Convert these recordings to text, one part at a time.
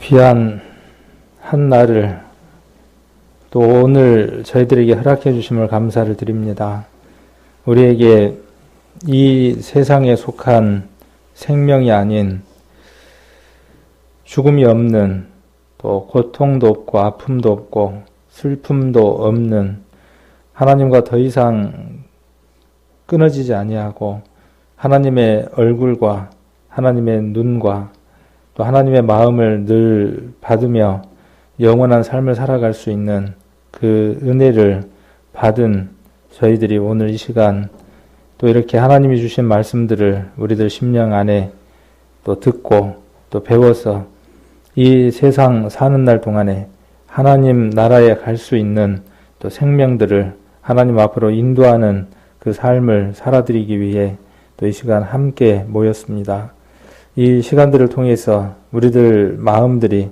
귀한 한날을 또 오늘 저희들에게 허락해 주심을 감사를 드립니다. 우리에게 이 세상에 속한 생명이 아닌 죽음이 없는, 또 고통도 없고 아픔도 없고 슬픔도 없는, 하나님과 더 이상 끊어지지 아니하고 하나님의 얼굴과 하나님의 눈과 또 하나님의 마음을 늘 받으며 영원한 삶을 살아갈 수 있는 그 은혜를 받은 저희들이 오늘 이 시간 또 이렇게 하나님이 주신 말씀들을 우리들 심령 안에 또 듣고 또 배워서 이 세상 사는 날 동안에 하나님 나라에 갈 수 있는 또 생명들을 하나님 앞으로 인도하는 그 삶을 살아드리기 위해 또 이 시간 함께 모였습니다. 이 시간들을 통해서 우리들 마음들이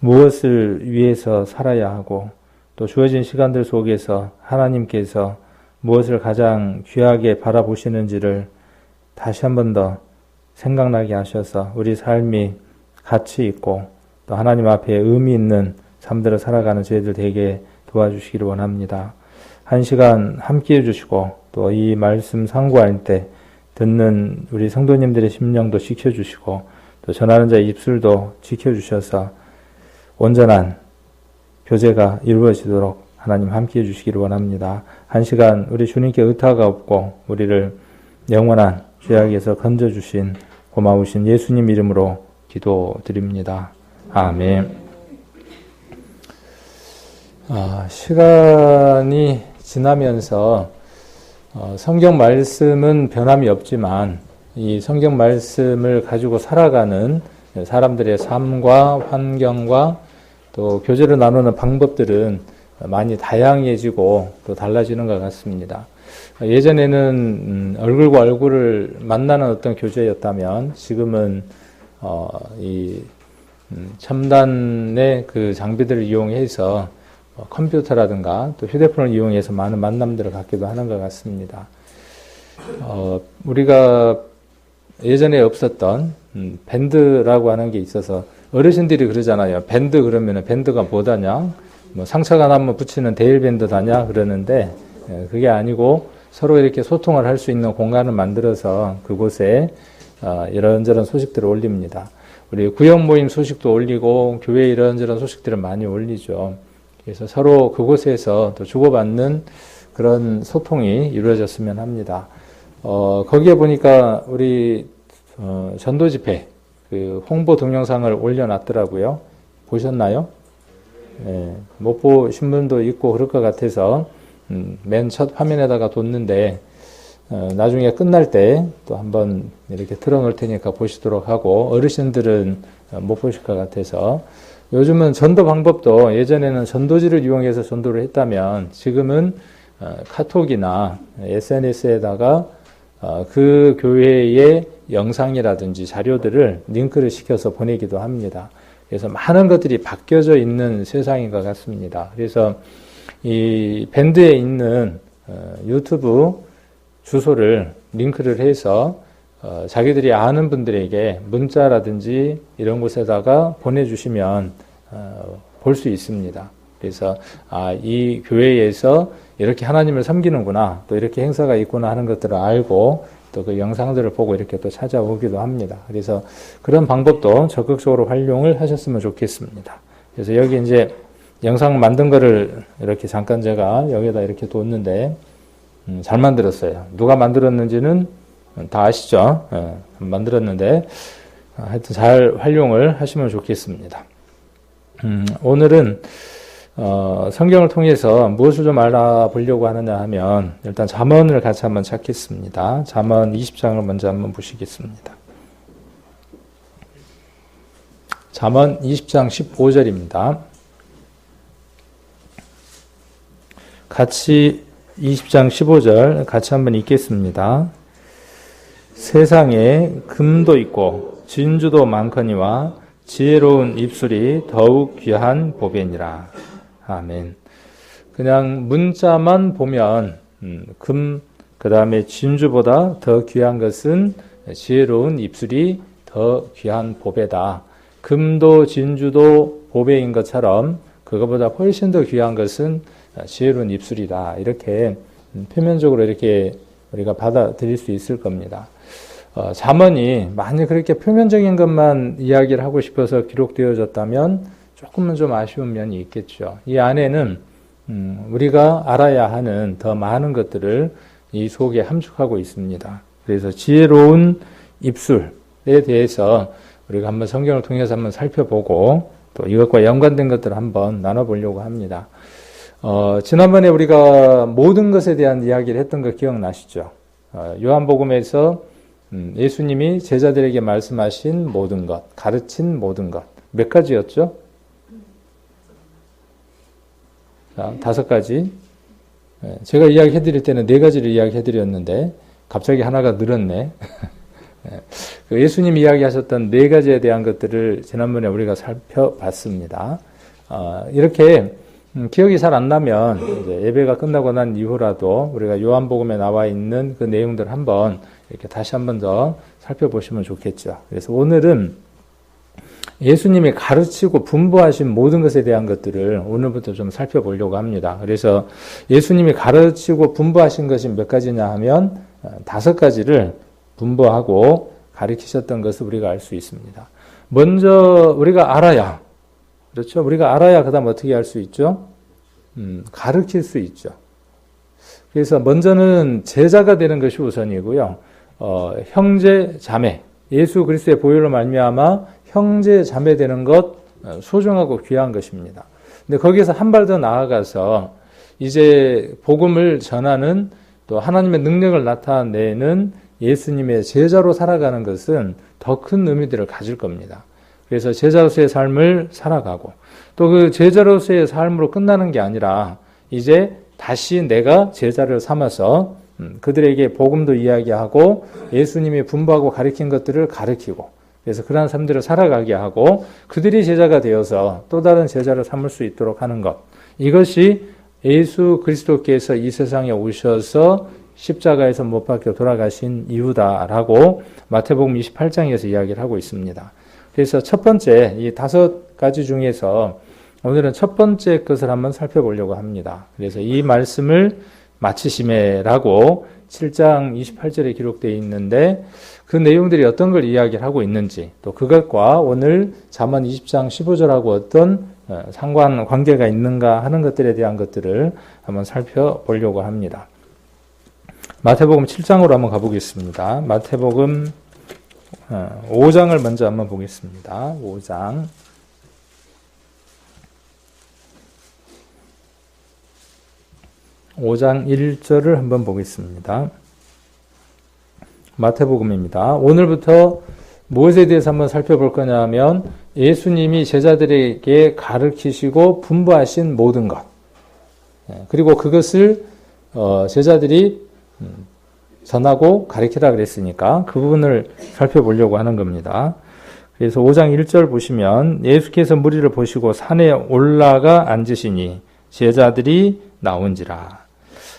무엇을 위해서 살아야 하고 또 주어진 시간들 속에서 하나님께서 무엇을 가장 귀하게 바라보시는지를 다시 한 번 더 생각나게 하셔서 우리 삶이 가치 있고 또 하나님 앞에 의미 있는 삶들을 살아가는 저희들 되게 도와주시기를 원합니다. 한 시간 함께 해주시고 또 이 말씀 상고할 때 듣는 우리 성도님들의 심령도 지켜주시고 또 전하는 자의 입술도 지켜주셔서 온전한 교제가 이루어지도록 하나님 함께해 주시기를 원합니다. 한 시간 우리 주님께 의타가 없고 우리를 영원한 죄악에서 건져주신 고마우신 예수님 이름으로 기도드립니다. 아멘. 시간이 지나면서 성경 말씀은 변함이 없지만 이 성경 말씀을 가지고 살아가는 사람들의 삶과 환경과 또 교제를 나누는 방법들은 많이 다양해지고 또 달라지는 것 같습니다. 예전에는 얼굴과 얼굴을 만나는 어떤 교제였다면 지금은 이 첨단의 그 장비들을 이용해서 컴퓨터라든가 또 휴대폰을 이용해서 많은 만남들을 갖기도 하는 것 같습니다. 우리가 예전에 없었던 밴드라고 하는 게 있어서 어르신들이 그러잖아요. 밴드 그러면 밴드가 뭐다냐? 뭐 상처가 나면 붙이는 데일밴드다냐? 그러는데 그게 아니고 서로 이렇게 소통을 할 수 있는 공간을 만들어서 그곳에 이런저런 소식들을 올립니다. 우리 구역 모임 소식도 올리고 교회 이런저런 소식들을 많이 올리죠. 그래서 서로 그곳에서 또 주고받는 그런 소통이 이루어졌으면 합니다. 거기에 보니까 우리 전도 집회 그 홍보 동영상을 올려놨더라고요. 보셨나요? 네, 못 보신 분도 있고 그럴 것 같아서 맨 첫 화면에다가 뒀는데 나중에 끝날 때 또 한번 이렇게 틀어놓을 테니까 보시도록 하고 어르신들은 못 보실 것 같아서 요즘은 전도 방법도 예전에는 전도지를 이용해서 전도를 했다면 지금은 카톡이나 SNS에다가 그 교회의 영상이라든지 자료들을 링크를 시켜서 보내기도 합니다. 그래서 많은 것들이 바뀌어져 있는 세상인 것 같습니다. 그래서 이 밴드에 있는 유튜브 주소를 링크를 해서 자기들이 아는 분들에게 문자라든지 이런 곳에다가 보내주시면 볼 수 있습니다. 그래서 이 교회에서 이렇게 하나님을 섬기는구나, 또 이렇게 행사가 있구나 하는 것들을 알고 또 그 영상들을 보고 이렇게 또 찾아오기도 합니다. 그래서 그런 방법도 적극적으로 활용을 하셨으면 좋겠습니다. 그래서 여기 이제 영상 만든 거를 이렇게 잠깐 제가 여기다 이렇게 뒀는데 잘 만들었어요. 누가 만들었는지는 다 아시죠? 만들었는데 하여튼 잘 활용을 하시면 좋겠습니다. 오늘은 성경을 통해서 무엇을 좀 알아보려고 하느냐 하면 일단 잠언을 같이 한번 찾겠습니다. 잠언 20장을 먼저 한번 보시겠습니다. 잠언 20장 15절입니다. 같이 20장 15절 같이 한번 읽겠습니다. 세상에 금도 있고 진주도 많거니와 지혜로운 입술이 더욱 귀한 보배니라. 아멘. 그냥 문자만 보면 금, 그 다음에 진주보다 더 귀한 것은 지혜로운 입술이 더 귀한 보배다. 금도 진주도 보배인 것처럼 그것보다 훨씬 더 귀한 것은 지혜로운 입술이다. 이렇게 표면적으로 이렇게 우리가 받아들일 수 있을 겁니다. 잠언이 만약 그렇게 표면적인 것만 이야기를 하고 싶어서 기록되어졌다면 조금은 좀 아쉬운 면이 있겠죠. 이 안에는 우리가 알아야 하는 더 많은 것들을 이 속에 함축하고 있습니다. 그래서 지혜로운 입술에 대해서 우리가 한번 성경을 통해서 한번 살펴보고 또 이것과 연관된 것들을 한번 나눠보려고 합니다. 지난번에 우리가 모든 것에 대한 이야기를 했던 거 기억나시죠? 요한복음에서 예수님이 제자들에게 말씀하신 모든 것, 가르친 모든 것, 몇 가지였죠? 자, 5가지. 제가 이야기해드릴 때는 4가지를 이야기해드렸는데 갑자기 하나가 늘었네. 예수님이 이야기하셨던 4가지에 대한 것들을 지난번에 우리가 살펴봤습니다. 이렇게 기억이 잘 안 나면 이제 예배가 끝나고 난 이후라도 우리가 요한복음에 나와 있는 그 내용들 한번 이렇게 다시 한번 더 살펴보시면 좋겠죠. 그래서 오늘은 예수님이 가르치고 분부하신 모든 것에 대한 것들을 오늘부터 좀 살펴보려고 합니다. 그래서 예수님이 가르치고 분부하신 것이 몇 가지냐 하면 5가지를 분부하고 가르치셨던 것을 우리가 알 수 있습니다. 먼저 우리가 알아야, 그렇죠? 우리가 알아야 그 다음 어떻게 할 수 있죠? 가르칠 수 있죠. 그래서 먼저는 제자가 되는 것이 우선이고요. 형제, 자매, 예수 그리스도의 보혈로 말미암아 형제, 자매 되는 것 소중하고 귀한 것입니다. 근데 거기에서 한 발 더 나아가서 이제 복음을 전하는 또 하나님의 능력을 나타내는 예수님의 제자로 살아가는 것은 더 큰 의미들을 가질 겁니다. 그래서 제자로서의 삶을 살아가고 또 그 제자로서의 삶으로 끝나는 게 아니라 이제 다시 내가 제자를 삼아서 그들에게 복음도 이야기하고 예수님이 분부하고 가르친 것들을 가르치고 그래서 그러한 삶들을 살아가게 하고 그들이 제자가 되어서 또 다른 제자를 삼을 수 있도록 하는 것. 이것이 예수 그리스도께서 이 세상에 오셔서 십자가에서 못 박혀 돌아가신 이유다라고 마태복음 28장에서 이야기를 하고 있습니다. 그래서 첫 번째 이 5가지 중에서 오늘은 첫 번째 것을 한번 살펴보려고 합니다. 그래서 이 말씀을 마치심에라고 7장 28절에 기록되어 있는데 그 내용들이 어떤 걸 이야기를 하고 있는지 또 그것과 오늘 잠언 20장 15절하고 어떤 상관관계가 있는가 하는 것들에 대한 것들을 한번 살펴보려고 합니다. 마태복음 7장으로 한번 가보겠습니다. 마태복음 5장을 먼저 한번 보겠습니다. 5장. (5장) 1절을 한번 보겠습니다. 마태복음입니다. 오늘부터 무엇에 대해서 한번 살펴볼 거냐 하면 예수님이 제자들에게 가르치시고 분부하신 모든 것 그리고 그것을 제자들이 전하고 가르치라 그랬으니까 그 부분을 살펴보려고 하는 겁니다. 그래서 5장 1절 보시면 예수께서 무리를 보시고 산에 올라가 앉으시니 제자들이 나온지라.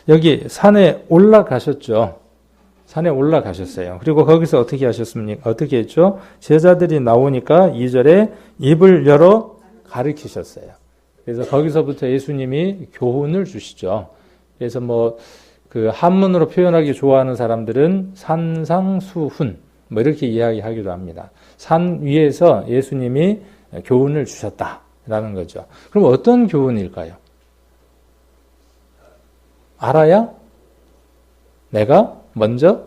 여기 산에 올라가셨죠. 산에 올라가셨어요. 그리고 거기서 어떻게 하셨습니까? 어떻게 했죠? 제자들이 나오니까 2절에 입을 열어 가르치셨어요. 그래서 거기서부터 예수님이 교훈을 주시죠. 그래서 그 한문으로 표현하기 좋아하는 사람들은 산상수훈 이렇게 이야기하기도 합니다. 산 위에서 예수님이 교훈을 주셨다라는 거죠. 그럼 어떤 교훈일까요? 알아야 내가 먼저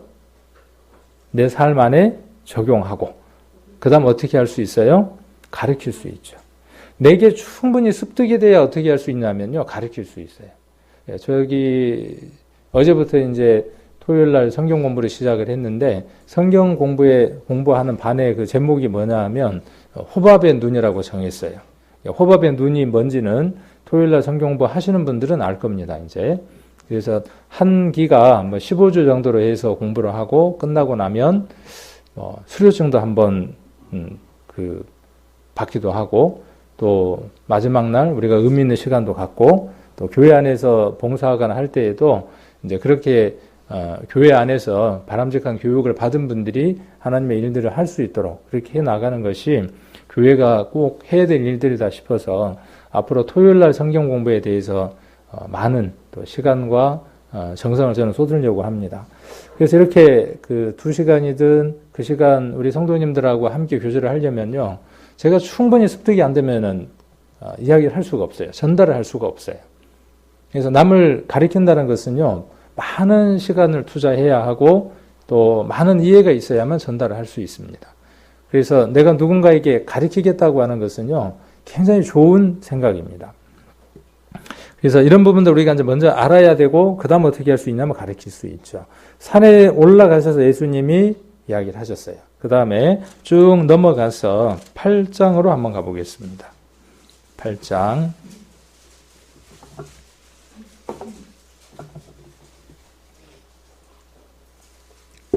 내 삶 안에 적용하고 그 다음 어떻게 할 수 있어요? 가르칠 수 있죠. 내게 충분히 습득이 돼야 어떻게 할 수 있냐면요. 가르칠 수 있어요. 어제부터 이제 토요일 날 성경 공부를 시작을 했는데 성경 공부하는 반의 그 제목이 뭐냐 하면 호밥의 눈이라고 정했어요. 호밥의 눈이 뭔지는 토요일 날 성경 공부 하시는 분들은 알 겁니다, 이제. 그래서 한 기가 15주 정도로 해서 공부를 하고 끝나고 나면 수료증도 한번 받기도 하고 또 마지막 날 우리가 의미 있는 시간도 갖고 또 교회 안에서 봉사하거나 할 때에도 이제 그렇게 교회 안에서 바람직한 교육을 받은 분들이 하나님의 일들을 할 수 있도록 그렇게 해 나가는 것이 교회가 꼭 해야 될 일들이다 싶어서 앞으로 토요일 날 성경 공부에 대해서 많은 또 시간과 정성을 저는 쏟으려고 합니다. 그래서 이렇게 그 2시간이든 그 시간 우리 성도님들하고 함께 교제를 하려면요. 제가 충분히 습득이 안 되면은 이야기를 할 수가 없어요. 전달을 할 수가 없어요. 그래서 남을 가르친다는 것은요. 많은 시간을 투자해야 하고 또 많은 이해가 있어야만 전달을 할 수 있습니다. 그래서 내가 누군가에게 가르치겠다고 하는 것은요. 굉장히 좋은 생각입니다. 그래서 이런 부분들 우리가 이제 먼저 알아야 되고 그 다음 어떻게 할 수 있냐면 가르칠 수 있죠. 산에 올라가셔서 예수님이 이야기를 하셨어요. 그 다음에 쭉 넘어가서 8장으로 한번 가보겠습니다. 8장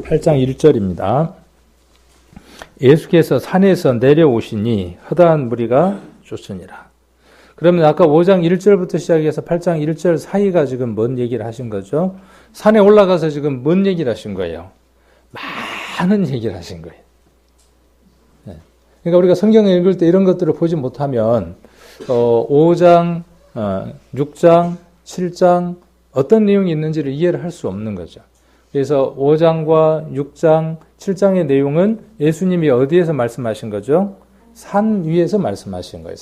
1절입니다. 예수께서 산에서 내려오시니 허다한 무리가 쫓으니라. 그러면 아까 5장 1절부터 시작해서 8장 1절 사이가 지금 뭔 얘기를 하신 거죠? 산에 올라가서 지금 뭔 얘기를 하신 거예요? 많은 얘기를 하신 거예요. 그러니까 우리가 성경을 읽을 때 이런 것들을 보지 못하면 5장, 6장, 7장 어떤 내용이 있는지를 이해를 할 수 없는 거죠. 그래서 5장과 6장, 7장의 내용은 예수님이 어디에서 말씀하신 거죠? 산 위에서 말씀하신 거예요.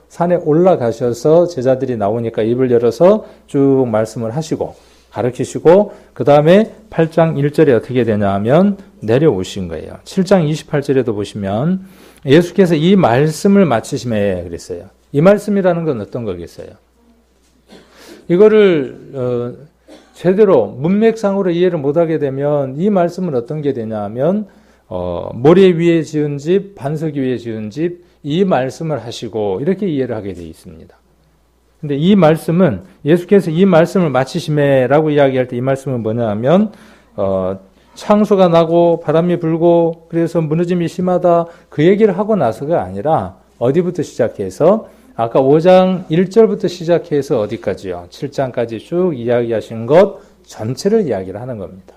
산에 올라가셔서 제자들이 나오니까 입을 열어서 쭉 말씀을 하시고 가르치시고 그 다음에 8장 1절에 어떻게 되냐 하면 내려오신 거예요. 7장 28절에도 보시면 예수께서 이 말씀을 마치심에 그랬어요. 이 말씀이라는 건 어떤 거겠어요? 이거를 제대로 문맥상으로 이해를 못하게 되면 이 말씀은 어떤 게 되냐 하면 모래 위에 지은 집, 반석 위에 지은 집, 이 말씀을 하시고 이렇게 이해를 하게 되어 있습니다. 근데 이 말씀은 예수께서 이 말씀을 마치심에라고 이야기할 때 이 말씀은 뭐냐 하면 창수가 나고 바람이 불고 그래서 무너짐이 심하다 그 얘기를 하고 나서가 아니라 어디부터 시작해서 아까 5장 1절부터 시작해서 어디까지요? 7장까지 쭉 이야기하신 것 전체를 이야기를 하는 겁니다.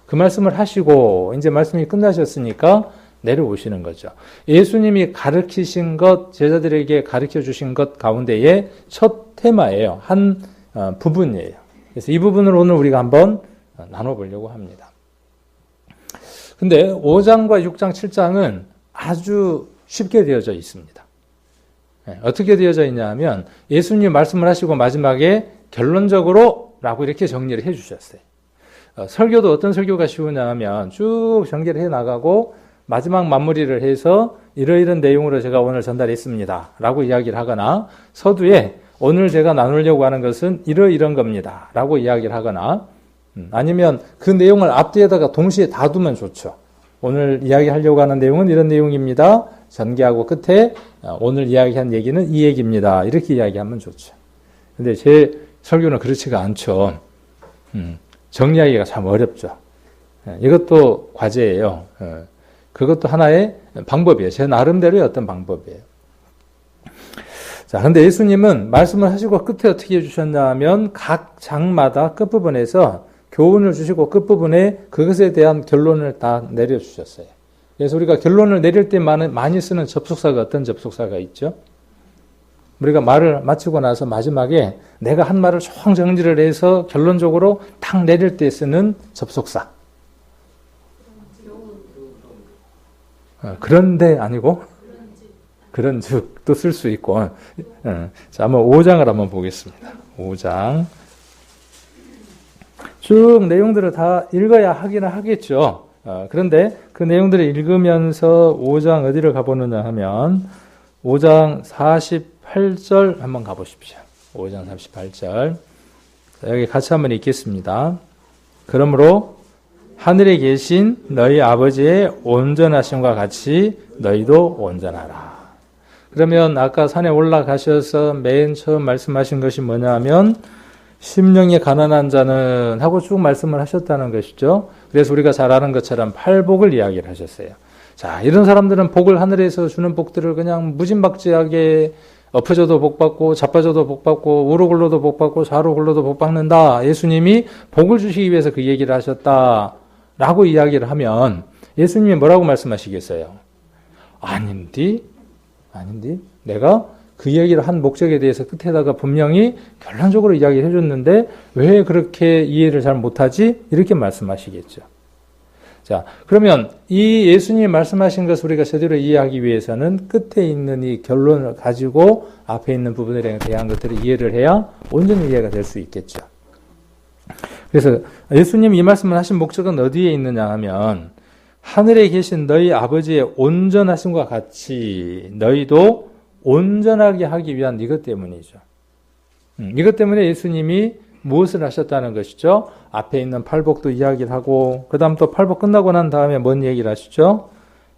그 말씀을 하시고 이제 말씀이 끝나셨으니까 내려오시는 거죠. 예수님이 가르치신 것, 제자들에게 가르쳐 주신 것 가운데의 첫 테마예요. 한 부분이에요. 그래서 이 부분을 오늘 우리가 한번 나눠보려고 합니다. 근데 5장과 6장, 7장은 아주 쉽게 되어져 있습니다. 어떻게 되어져 있냐 하면 예수님이 말씀을 하시고 마지막에 결론적으로 라고 이렇게 정리를 해 주셨어요. 설교도 어떤 설교가 쉬우냐 하면 쭉 전개를 해 나가고 마지막 마무리를 해서 이러이런 내용으로 제가 오늘 전달했습니다 라고 이야기를 하거나 서두에 오늘 제가 나누려고 하는 것은 이러이런 겁니다 라고 이야기를 하거나 아니면 그 내용을 앞뒤에다가 동시에 다 두면 좋죠. 오늘 이야기하려고 하는 내용은 이런 내용입니다. 전개하고 끝에 오늘 이야기한 얘기는 이 얘기입니다. 이렇게 이야기하면 좋죠. 근데 제 설교는 그렇지가 않죠. 정리하기가 참 어렵죠. 이것도 과제예요. 그것도 하나의 방법이에요. 제 나름대로의 어떤 방법이에요. 자, 근데 예수님은 말씀을 하시고 끝에 어떻게 해주셨냐 하면 각 장마다 끝부분에서 교훈을 주시고 끝부분에 그것에 대한 결론을 다 내려주셨어요. 그래서 우리가 결론을 내릴 때 많이 쓰는 접속사가 어떤 접속사가 있죠? 우리가 말을 마치고 나서 마지막에 내가 한 말을 총 정리를 해서 결론적으로 탁 내릴 때 쓰는 접속사. 그런데 아니고 그런즉도 쓸 수 있고. 자, 한번 5장을 한번 보겠습니다. 5장. 쭉 내용들을 다 읽어야 하기는 하겠죠. 그런데 그 내용들을 읽으면서 5장 어디를 가보느냐 하면 5장 48절 한번 가보십시오. 5장 48절. 여기 같이 한번 읽겠습니다. 그러므로 하늘에 계신 너희 아버지의 온전하심과 같이 너희도 온전하라. 그러면 아까 산에 올라가셔서 맨 처음 말씀하신 것이 뭐냐 하면 심령이 가난한 자는 하고 쭉 말씀을 하셨다는 것이죠. 그래서 우리가 잘 아는 것처럼 팔복을 이야기를 하셨어요. 자, 이런 사람들은 복을 하늘에서 주는 복들을 그냥 무진박지하게 엎어져도 복받고 자빠져도 복받고 우로 굴러도 복받고 좌로 굴러도 복받는다. 예수님이 복을 주시기 위해서 그 얘기를 하셨다라고 이야기를 하면 예수님이 뭐라고 말씀하시겠어요? 아닌디? 내가 그 얘기를 한 목적에 대해서 끝에다가 분명히 결론적으로 이야기를 해줬는데 왜 그렇게 이해를 잘 못하지? 이렇게 말씀하시겠죠. 자, 그러면 이 예수님이 말씀하신 것을 우리가 제대로 이해하기 위해서는 끝에 있는 이 결론을 가지고 앞에 있는 부분에 대한 것들을 이해를 해야 온전히 이해가 될 수 있겠죠. 그래서 예수님이 이 말씀을 하신 목적은 어디에 있느냐 하면 하늘에 계신 너희 아버지의 온전하심과 같이 너희도 온전하게 하기 위한 이것 때문이죠. 이것 때문에 예수님이 무엇을 하셨다는 것이죠? 앞에 있는 팔복도 이야기를 하고 그 다음 또 팔복 끝나고 난 다음에 뭔 얘기를 하시죠?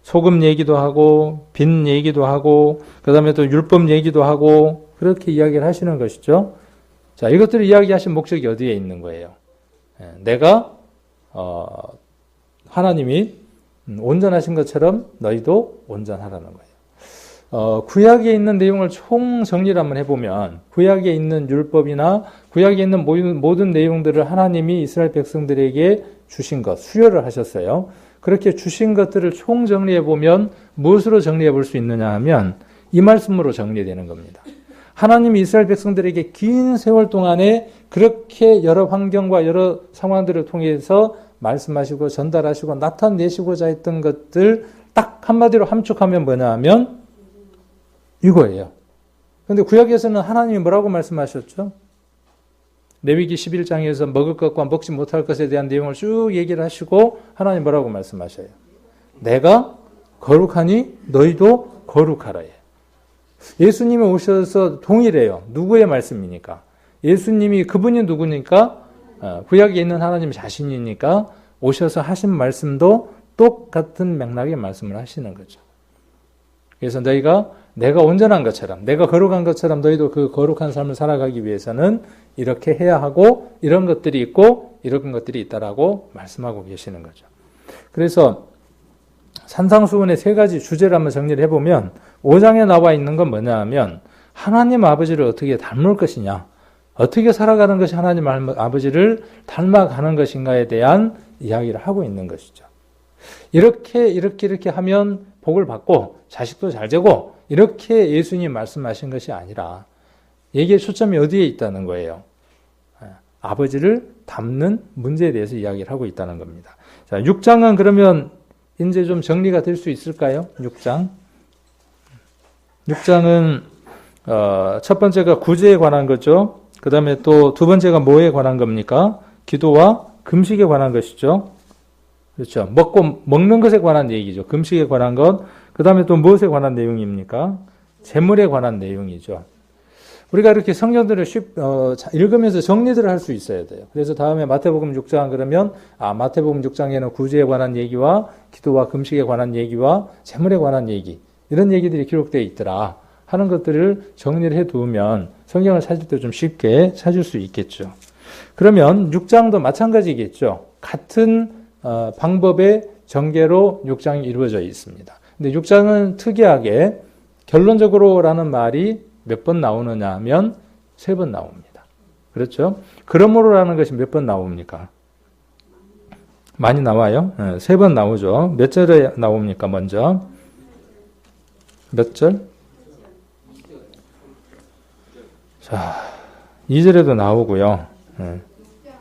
소금 얘기도 하고 빈 얘기도 하고 그 다음에 또 율법 얘기도 하고 그렇게 이야기를 하시는 것이죠. 자, 이것들을 이야기하신 목적이 어디에 있는 거예요? 내가 하나님이 온전하신 것처럼 너희도 온전하라는 거예요. 구약에 있는 내용을 총 정리를 한번 해보면 구약에 있는 율법이나 구약에 있는 모든 내용들을 하나님이 이스라엘 백성들에게 주신 것, 수여를 하셨어요. 그렇게 주신 것들을 총 정리해보면 무엇으로 정리해 볼 수 있느냐 하면 이 말씀으로 정리되는 겁니다. 하나님이 이스라엘 백성들에게 긴 세월 동안에 그렇게 여러 환경과 여러 상황들을 통해서 말씀하시고 전달하시고 나타내시고자 했던 것들 딱 한마디로 함축하면 뭐냐 하면 이거예요. 그런데 구약에서는 하나님이 뭐라고 말씀하셨죠? 레위기 11장에서 먹을 것과 먹지 못할 것에 대한 내용을 쭉 얘기를 하시고 하나님 뭐라고 말씀하셔요? 내가 거룩하니 너희도 거룩하라. 예수님이 오셔서 동일해요. 누구의 말씀이니까? 예수님이 그분이 누구니까? 구약에 있는 하나님 자신이니까 오셔서 하신 말씀도 똑같은 맥락의 말씀을 하시는 거죠. 그래서 내가 온전한 것처럼, 내가 거룩한 것처럼 너희도 그 거룩한 삶을 살아가기 위해서는 이렇게 해야 하고 이런 것들이 있고 이런 것들이 있다라고 말씀하고 계시는 거죠. 그래서 산상수훈의 세 가지 주제를 한번 정리를 해보면 5장에 나와 있는 건 뭐냐 하면 하나님 아버지를 어떻게 닮을 것이냐, 어떻게 살아가는 것이 하나님 아버지를 닮아가는 것인가에 대한 이야기를 하고 있는 것이죠. 이렇게 하면 복을 받고 자식도 잘 되고 이렇게 예수님이 말씀하신 것이 아니라 얘기의 초점이 어디에 있다는 거예요? 아버지를 닮는 문제에 대해서 이야기를 하고 있다는 겁니다. 자, 6장은 그러면 이제 좀 정리가 될 수 있을까요? 6장. 6장은 첫 번째가 구제에 관한 거죠. 그 다음에 또 두 번째가 뭐에 관한 겁니까? 기도와 금식에 관한 것이죠. 그렇죠. 먹는 것에 관한 얘기죠. 금식에 관한 것. 그 다음에 또 무엇에 관한 내용입니까? 재물에 관한 내용이죠. 우리가 이렇게 성경들을 읽으면서 정리들을 할 수 있어야 돼요. 그래서 다음에 마태복음 6장 그러면 마태복음 6장에는 구제에 관한 얘기와 기도와 금식에 관한 얘기와 재물에 관한 얘기 이런 얘기들이 기록되어 있더라 하는 것들을 정리를 해두면 성경을 찾을 때 좀 쉽게 찾을 수 있겠죠. 그러면 6장도 마찬가지겠죠. 같은 방법의 전개로 6장이 이루어져 있습니다. 근데 6장은 특이하게 결론적으로라는 말이 몇 번 나오느냐 하면 3번 나옵니다. 그렇죠? 그러므로라는 것이 몇 번 나옵니까? 많이 나와요. 3번 나오죠. 몇 절에 나옵니까? 먼저 몇 절? 자, 2절에도 나오고요.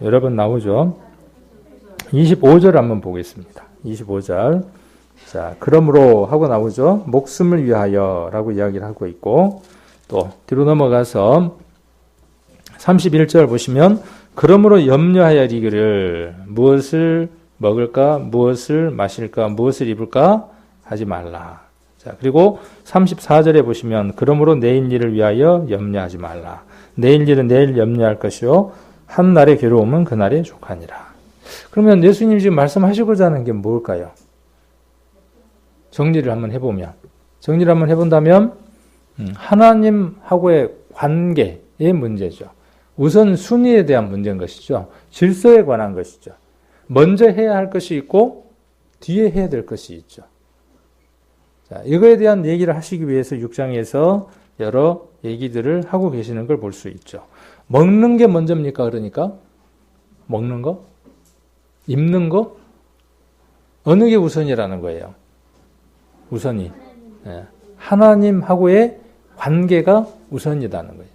여러 번 나오죠. 25절 한번 보겠습니다. 25절. 자, 그러므로 하고 나오죠. 목숨을 위하여 라고 이야기를 하고 있고, 또 뒤로 넘어가서 31절 보시면, 그러므로 염려하여 이르기를 무엇을 먹을까, 무엇을 마실까, 무엇을 입을까 하지 말라. 자, 그리고 34절에 보시면, 그러므로 내일 일을 위하여 염려하지 말라. 내일 일은 내일 염려할 것이요. 한 날의 괴로움은 그 날의 족하니라. 그러면 예수님이 지금 말씀하시고자 하는 게 뭘까요? 정리를 한번 해본다면 하나님하고의 관계의 문제죠. 우선 순위에 대한 문제인 것이죠. 질서에 관한 것이죠. 먼저 해야 할 것이 있고 뒤에 해야 될 것이 있죠. 자, 이거에 대한 얘기를 하시기 위해서 6장에서 여러 얘기들을 하고 계시는 걸 볼 수 있죠. 먹는 게 먼저입니까? 그러니까 먹는 거? 입는 거? 어느 게 우선이라는 거예요? 우선이. 하나님하고의 관계가 우선이라는 거예요.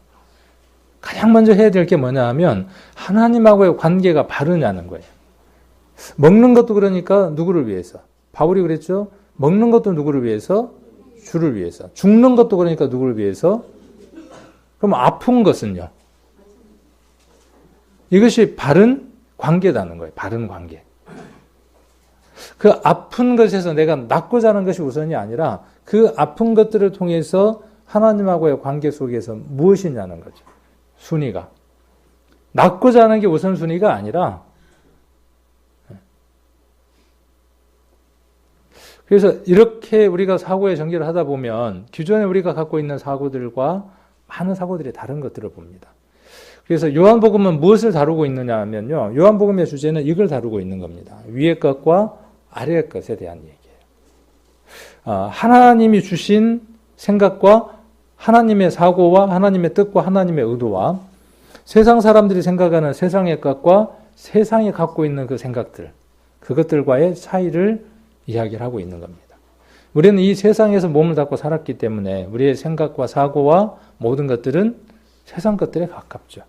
가장 먼저 해야 될 게 뭐냐 하면 하나님하고의 관계가 바르냐는 거예요. 먹는 것도 그러니까 누구를 위해서? 바울이 그랬죠. 먹는 것도 누구를 위해서? 주를 위해서. 죽는 것도 그러니까 누구를 위해서? 그럼 아픈 것은요? 이것이 바른 관계라는 거예요. 바른 관계. 그 아픈 것에서 내가 낫고자 하는 것이 우선이 아니라 그 아픈 것들을 통해서 하나님하고의 관계 속에서 무엇이냐는 거죠. 순위가. 낫고자 하는 게 우선순위가 아니라 그래서 이렇게 우리가 사고의 전개를 하다 보면 기존에 우리가 갖고 있는 사고들과 많은 사고들이 다른 것들을 봅니다. 그래서 요한복음은 무엇을 다루고 있느냐 하면요. 요한복음의 주제는 이걸 다루고 있는 겁니다. 위의 것과 아래의 것에 대한 얘기예요. 하나님이 주신 생각과 하나님의 사고와 하나님의 뜻과 하나님의 의도와 세상 사람들이 생각하는 세상의 것과 세상이 갖고 있는 그 생각들, 그것들과의 차이를 이야기를 하고 있는 겁니다. 우리는 이 세상에서 몸을 닫고 살았기 때문에 우리의 생각과 사고와 모든 것들은 세상 것들에 가깝죠.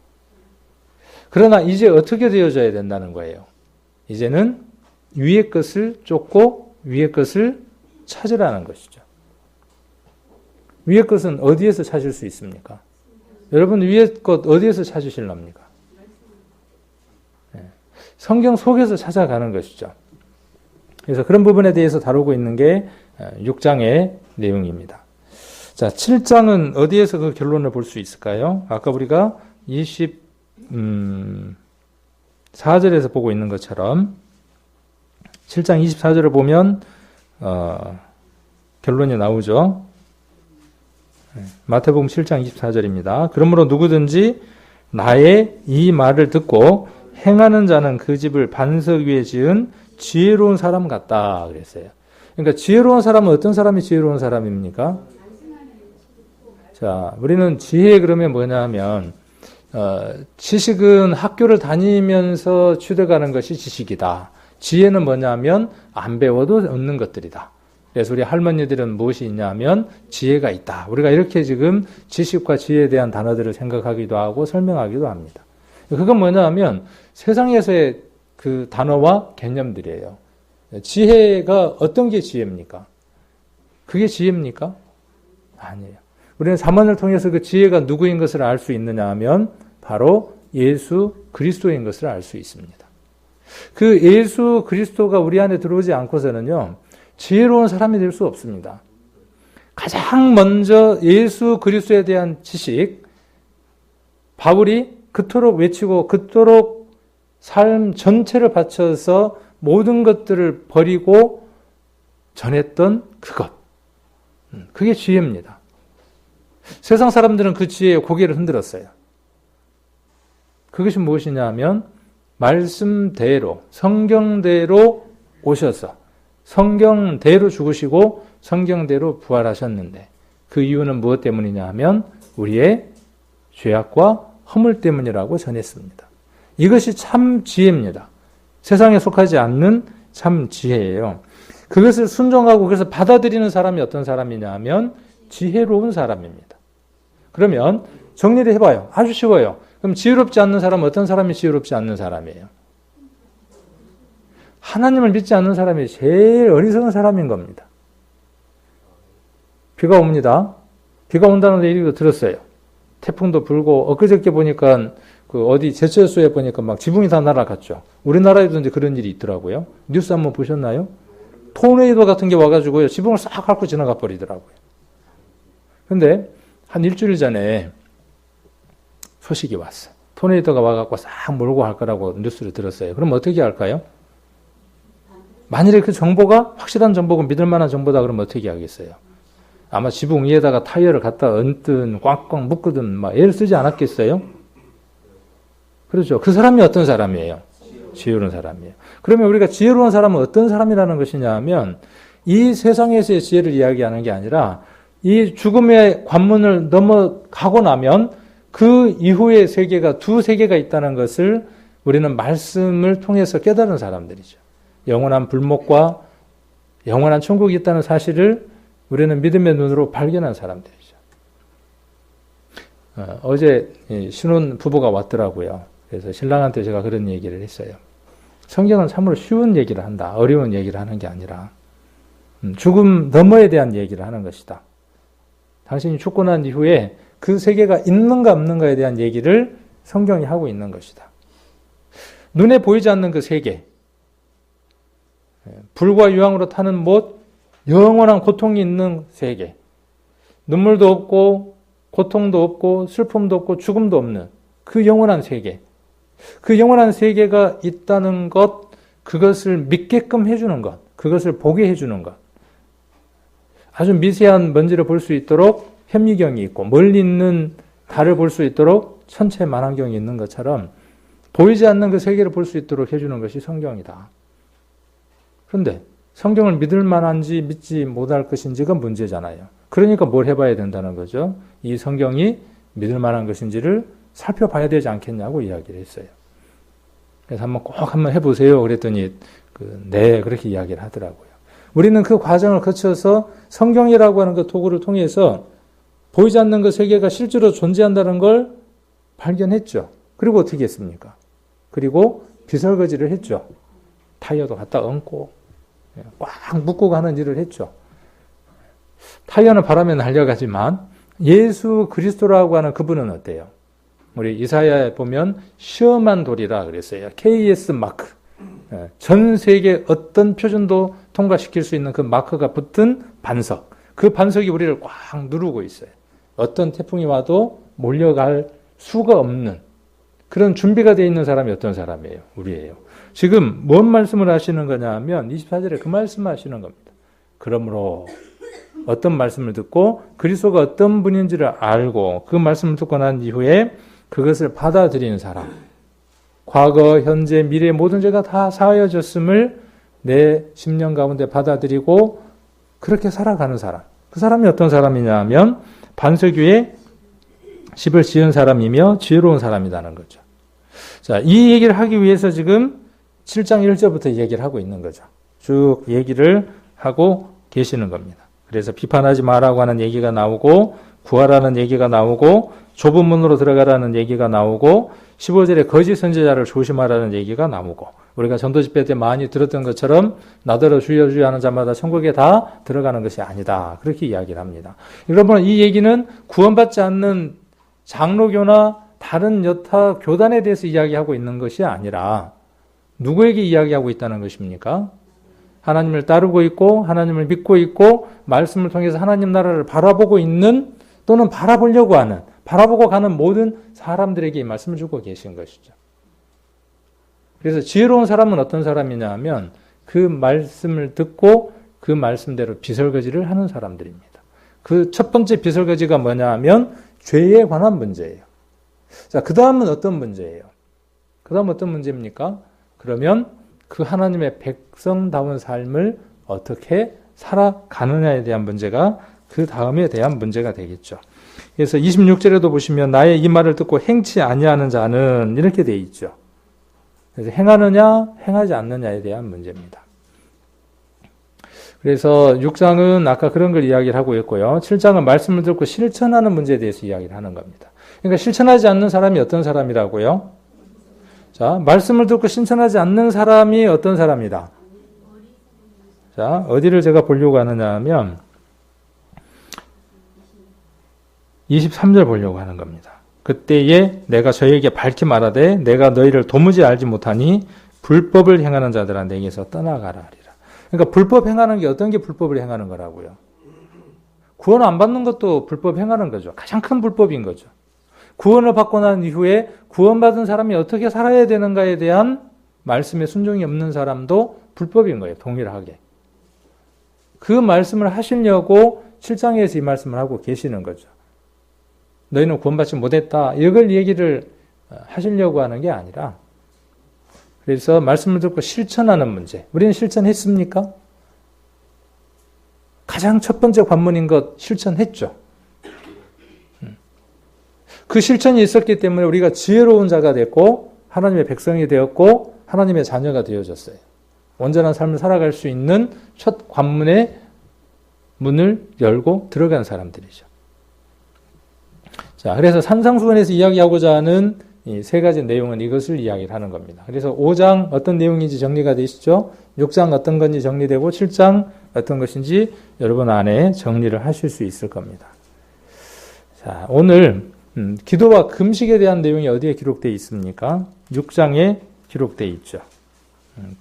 그러나 이제 어떻게 되어져야 된다는 거예요? 이제는 위의 것을 쫓고 위의 것을 찾으라는 것이죠. 위의 것은 어디에서 찾을 수 있습니까? 여러분 위의 것 어디에서 찾으실랍니까? 성경 속에서 찾아가는 것이죠. 그래서 그런 부분에 대해서 다루고 있는 게 6장의 내용입니다. 자, 7장은 어디에서 그 결론을 볼 수 있을까요? 아까 우리가 24절에서 보고 있는 것처럼 7장 24절을 보면 결론이 나오죠. 마태복음 7장 24절입니다. 그러므로 누구든지 나의 이 말을 듣고 행하는 자는 그 집을 반석 위에 지은 지혜로운 사람 같다 그랬어요. 그러니까 지혜로운 사람은 어떤 사람이 지혜로운 사람입니까? 자, 우리는 지혜 그러면 뭐냐 하면 지식은 학교를 다니면서 취득하는 것이 지식이다. 지혜는 뭐냐면 안 배워도 얻는 것들이다. 그래서 우리 할머니들은 무엇이 있냐면 지혜가 있다. 우리가 이렇게 지금 지식과 지혜에 대한 단어들을 생각하기도 하고 설명하기도 합니다. 그건 뭐냐 하면 세상에서의 그 단어와 개념들이에요. 지혜가 어떤 게 지혜입니까? 그게 지혜입니까? 아니에요. 우리는 사문을 통해서 그 지혜가 누구인 것을 알 수 있느냐 하면 바로 예수 그리스도인 것을 알 수 있습니다. 그 예수 그리스도가 우리 안에 들어오지 않고서는요, 지혜로운 사람이 될 수 없습니다. 가장 먼저 예수 그리스도에 대한 지식, 바울이 그토록 외치고 그토록 삶 전체를 바쳐서 모든 것들을 버리고 전했던 그것. 그게 지혜입니다. 세상 사람들은 그 지혜에 고개를 흔들었어요. 그것이 무엇이냐 하면 말씀대로, 성경대로 오셔서 성경대로 죽으시고 성경대로 부활하셨는데 그 이유는 무엇 때문이냐 하면 우리의 죄악과 허물 때문이라고 전했습니다. 이것이 참 지혜입니다. 세상에 속하지 않는 참 지혜예요. 그것을 순종하고 그래서 받아들이는 사람이 어떤 사람이냐 하면 지혜로운 사람입니다. 그러면 정리를 해봐요. 아주 쉬워요. 그럼 지혜롭지 않는 사람은 어떤 사람이 지혜롭지 않는 사람이에요? 하나님을 믿지 않는 사람이 제일 어리석은 사람인 겁니다. 비가 옵니다. 비가 온다는 얘기도 들었어요. 태풍도 불고 엊그저께 보니까 그 어디 제철소에 보니까 막 지붕이 다 날아갔죠. 우리나라에도 이제 그런 일이 있더라고요. 뉴스 한번 보셨나요? 토네이도 같은 게 와가지고요. 지붕을 싹 밟고 지나가 버리더라고요. 근데 한 일주일 전에 소식이 왔어요. 토네이도가 와갖고 싹 몰고 갈 거라고 뉴스를 들었어요. 그럼 어떻게 할까요? 만일에 그 정보가 확실한 정보고 믿을 만한 정보다 그러면 어떻게 하겠어요? 아마 지붕 위에다가 타이어를 갖다 얹든 꽉꽉 묶든 막 애를 쓰지 않았겠어요? 그렇죠. 그 사람이 어떤 사람이에요? 지혜로운 사람이에요. 그러면 우리가 지혜로운 사람은 어떤 사람이라는 것이냐 하면 이 세상에서의 지혜를 이야기하는 게 아니라 이 죽음의 관문을 넘어가고 나면 그 이후의 세계가 두 세계가 있다는 것을 우리는 말씀을 통해서 깨달은 사람들이죠. 영원한 불목과 영원한 천국이 있다는 사실을 우리는 믿음의 눈으로 발견한 사람들이죠. 어제 신혼 부부가 왔더라고요. 그래서 신랑한테 제가 그런 얘기를 했어요. 성경은 참으로 쉬운 얘기를 한다. 어려운 얘기를 하는 게 아니라 죽음 너머에 대한 얘기를 하는 것이다. 당신이 죽고 난 이후에 그 세계가 있는가 없는가에 대한 얘기를 성경이 하고 있는 것이다. 눈에 보이지 않는 그 세계, 불과 유황으로 타는 못, 영원한 고통이 있는 세계, 눈물도 없고 고통도 없고 슬픔도 없고 죽음도 없는 그 영원한 세계, 그 영원한 세계가 있다는 것, 그것을 믿게끔 해주는 것, 그것을 보게 해주는 것, 아주 미세한 먼지를 볼 수 있도록 현미경이 있고 멀리 있는 달을 볼 수 있도록 천체 만환경이 있는 것처럼 보이지 않는 그 세계를 볼 수 있도록 해주는 것이 성경이다. 그런데 성경을 믿을 만한지 믿지 못할 것인지가 문제잖아요. 그러니까 뭘 해봐야 된다는 거죠. 이 성경이 믿을 만한 것인지를 살펴봐야 되지 않겠냐고 이야기를 했어요. 그래서 꼭 한번 해보세요. 그랬더니 네, 그렇게 이야기를 하더라고요. 우리는 그 과정을 거쳐서 성경이라고 하는 그 도구를 통해서 보이지 않는 그 세계가 실제로 존재한다는 걸 발견했죠. 그리고 어떻게 했습니까? 그리고 비설거지를 했죠. 타이어도 갖다 얹고 꽉 묶고 가는 일을 했죠. 타이어는 바람에 날려가지만 예수 그리스도라고 하는 그분은 어때요? 우리 이사야에 보면 시험한 돌이라 그랬어요. KS 마크. 전 세계 어떤 표준도 통과시킬 수 있는 그 마크가 붙은 반석. 그 반석이 우리를 꽉 누르고 있어요. 어떤 태풍이 와도 몰려갈 수가 없는 그런 준비가 되어 있는 사람이 어떤 사람이에요? 우리예요. 지금 뭔 말씀을 하시는 거냐 하면 24절에 그 말씀을 하시는 겁니다. 그러므로 어떤 말씀을 듣고 그리스도가 어떤 분인지를 알고 그 말씀을 듣고 난 이후에 그것을 받아들이는 사람, 과거, 현재, 미래 모든 죄가 다 사하여졌음을 내 심령 가운데 받아들이고 그렇게 살아가는 사람. 그 사람이 어떤 사람이냐 하면 반석 위에 집을 지은 사람이며 지혜로운 사람이라는 거죠. 자, 이 얘기를 하기 위해서 지금 7장 1절부터 얘기를 하고 있는 거죠. 쭉 얘기를 하고 계시는 겁니다. 그래서 비판하지 마라고 하는 얘기가 나오고 구하라는 얘기가 나오고 좁은 문으로 들어가라는 얘기가 나오고 15절에 거짓 선지자를 조심하라는 얘기가 나오고 우리가 전도 집회 때 많이 들었던 것처럼 나더러 주여 주여 하는 자마다 천국에 다 들어가는 것이 아니다. 그렇게 이야기를 합니다. 여러분 이 얘기는 구원받지 않는 장로교나 다른 여타 교단에 대해서 이야기하고 있는 것이 아니라 누구에게 이야기하고 있다는 것입니까? 하나님을 따르고 있고 하나님을 믿고 있고 말씀을 통해서 하나님 나라를 바라보고 있는 또는 바라보려고 하는 바라보고 가는 모든 사람들에게 이 말씀을 주고 계신 것이죠. 그래서 지혜로운 사람은 어떤 사람이냐 하면 그 말씀을 듣고 그 말씀대로 비설거지를 하는 사람들입니다. 그 첫 번째 비설거지가 뭐냐 하면 죄에 관한 문제예요. 자, 그 다음은 어떤 문제예요? 그 다음 어떤 문제입니까? 그러면 그 하나님의 백성다운 삶을 어떻게 살아가느냐에 대한 문제가 그 다음에 대한 문제가 되겠죠. 그래서 26절에도 보시면 나의 이 말을 듣고 행치 아니하는 자는 이렇게 되어 있죠. 그래서 행하느냐 행하지 않느냐에 대한 문제입니다. 그래서 6장은 아까 그런 걸 이야기를 하고 있고요. 7장은 말씀을 듣고 실천하는 문제에 대해서 이야기를 하는 겁니다. 그러니까 실천하지 않는 사람이 어떤 사람이라고요? 자, 말씀을 듣고 실천하지 않는 사람이 어떤 사람이다? 자, 어디를 제가 보려고 하느냐 하면 23절 보려고 하는 겁니다. 그때에 내가 저에게 밝히 말하되 내가 너희를 도무지 알지 못하니 불법을 행하는 자들아 내게서 떠나가라 하리라. 그러니까 불법 행하는 게 어떤 게 불법을 행하는 거라고요? 구원 안 받는 것도 불법 행하는 거죠. 가장 큰 불법인 거죠. 구원을 받고 난 이후에 구원받은 사람이 어떻게 살아야 되는가에 대한 말씀에 순종이 없는 사람도 불법인 거예요. 동일하게. 그 말씀을 하시려고 7장에서 이 말씀을 하고 계시는 거죠. 너희는 구원받지 못했다. 이걸 얘기를 하시려고 하는 게 아니라 그래서 말씀을 듣고 실천하는 문제. 우리는 실천했습니까? 가장 첫 번째 관문인 것 실천했죠. 그 실천이 있었기 때문에 우리가 지혜로운 자가 됐고 하나님의 백성이 되었고 하나님의 자녀가 되어졌어요. 온전한 삶을 살아갈 수 있는 첫 관문의 문을 열고 들어간 사람들이죠. 자, 그래서 산상수훈에서 이야기하고자 하는 이 세 가지 내용은 이것을 이야기를 하는 겁니다. 그래서 5장 어떤 내용인지 정리가 되시죠? 6장 어떤 건지 정리되고 7장 어떤 것인지 여러분 안에 정리를 하실 수 있을 겁니다. 자, 오늘 기도와 금식에 대한 내용이 어디에 기록되어 있습니까? 6장에 기록되어 있죠.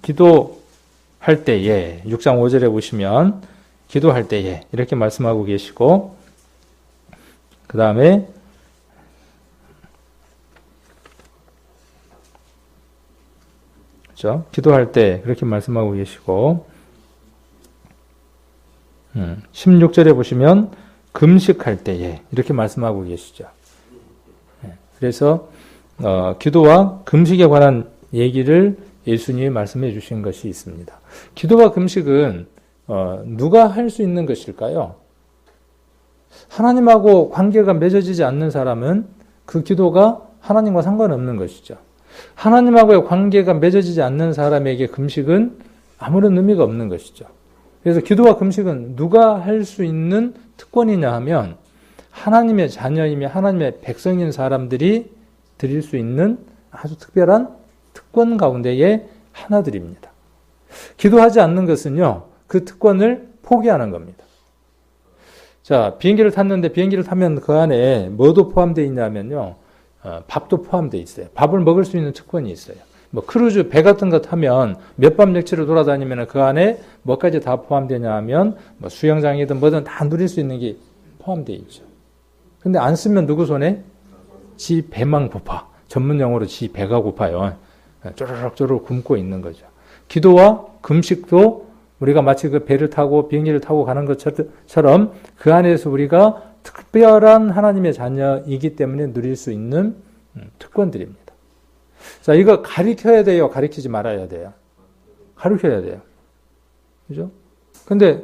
기도할 때에 6장 5절에 보시면 기도할 때에 이렇게 말씀하고 계시고 그 다음에 그렇죠? 기도할 때 그렇게 말씀하고 계시고 16절에 보시면 금식할 때에 이렇게 말씀하고 계시죠. 그래서 기도와 금식에 관한 얘기를 예수님이 말씀해 주신 것이 있습니다. 기도와 금식은 누가 할 수 있는 것일까요? 하나님하고 관계가 맺어지지 않는 사람은 그 기도가 하나님과 상관없는 것이죠. 하나님하고의 관계가 맺어지지 않는 사람에게 금식은 아무런 의미가 없는 것이죠. 그래서 기도와 금식은 누가 할 수 있는 특권이냐 하면 하나님의 자녀이며 하나님의 백성인 사람들이 드릴 수 있는 아주 특별한 특권 가운데의 하나들입니다. 기도하지 않는 것은요, 그 특권을 포기하는 겁니다. 자, 비행기를 탔는데 비행기를 타면 그 안에 뭐도 포함되어 있냐면요, 밥도 포함되어 있어요. 밥을 먹을 수 있는 특권이 있어요. 뭐 크루즈 배 같은 거 타면 몇 밤 며칠을 돌아다니면 그 안에 뭐까지 다 포함되냐 하면 뭐 수영장이든 뭐든 다 누릴 수 있는 게 포함되어 있죠. 근데 안 쓰면 누구 손에? 지 배만 고파. 전문 용어로 지 배가 고파요. 쪼르륵 굶고 있는 거죠. 기도와 금식도 우리가 마치 그 배를 타고 비행기를 타고 가는 것처럼 그 안에서 우리가 특별한 하나님의 자녀이기 때문에 누릴 수 있는 특권들입니다. 자, 이거 가르쳐야 돼요? 가르치지 말아야 돼요? 가르쳐야 돼요. 그죠? 근데,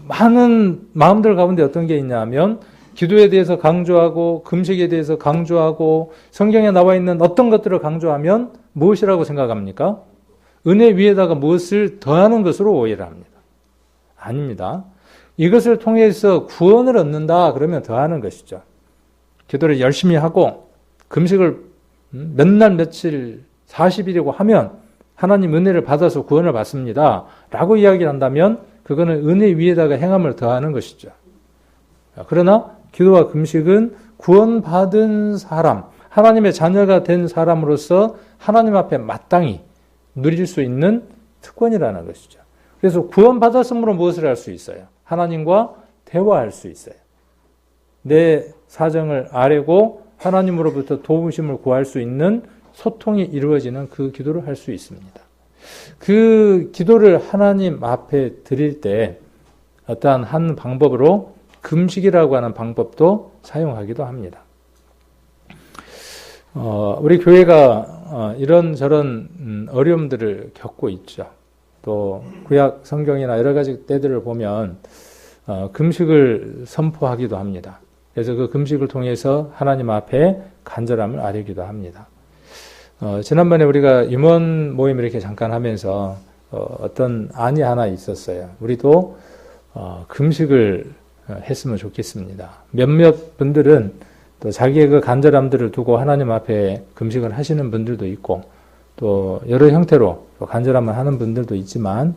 많은 마음들 가운데 어떤 게 있냐면, 기도에 대해서 강조하고, 금식에 대해서 강조하고, 성경에 나와 있는 어떤 것들을 강조하면 무엇이라고 생각합니까? 은혜 위에다가 무엇을 더하는 것으로 오해를 합니다. 아닙니다. 이것을 통해서 구원을 얻는다 그러면 더하는 것이죠. 기도를 열심히 하고 금식을 몇 날 며칠 40일이고 하면 하나님 은혜를 받아서 구원을 받습니다 라고 이야기를 한다면 그거는 은혜 위에다가 행함을 더하는 것이죠. 그러나 기도와 금식은 구원받은 사람, 하나님의 자녀가 된 사람으로서 하나님 앞에 마땅히 누릴 수 있는 특권이라는 것이죠. 그래서 구원받았으므로 무엇을 할 수 있어요? 하나님과 대화할 수 있어요. 내 사정을 아뢰고 하나님으로부터 도우심을 구할 수 있는 소통이 이루어지는 그 기도를 할 수 있습니다. 그 기도를 하나님 앞에 드릴 때 어떠한 한 방법으로 금식이라고 하는 방법도 사용하기도 합니다. 우리 교회가 이런저런 어려움들을 겪고 있죠. 또 구약 성경이나 여러 가지 때들을 보면 금식을 선포하기도 합니다. 그래서 그 금식을 통해서 하나님 앞에 간절함을 아뢰기도 합니다. 지난번에 우리가 임원 모임 이렇게 잠깐 하면서 어떤 안이 하나 있었어요. 우리도 금식을 했으면 좋겠습니다. 몇몇 분들은 또 자기의 그 간절함들을 두고 하나님 앞에 금식을 하시는 분들도 있고 또 여러 형태로 간절함을 하는 분들도 있지만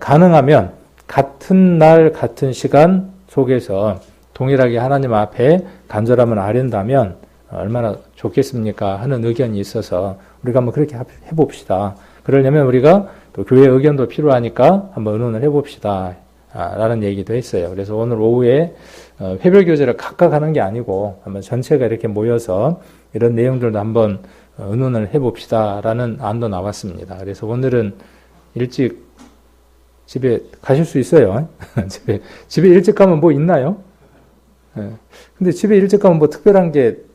가능하면 같은 날 같은 시간 속에서 동일하게 하나님 앞에 간절함을 아련다면 얼마나 좋겠습니까 하는 의견이 있어서 우리가 한번 그렇게 해봅시다. 그러려면 우리가 또 교회 의견도 필요하니까 한번 의논을 해봅시다 라는 얘기도 했어요. 그래서 오늘 오후에 회별 교제를 각각 하는 게 아니고 한번 전체가 이렇게 모여서 이런 내용들도 한번 의논을 해봅시다 라는 안도 나왔습니다. 그래서 오늘은 일찍 집에 가실 수 있어요. 집에 일찍 가면 뭐 있나요? 근데 집에 일찍 가면 뭐 특별한 게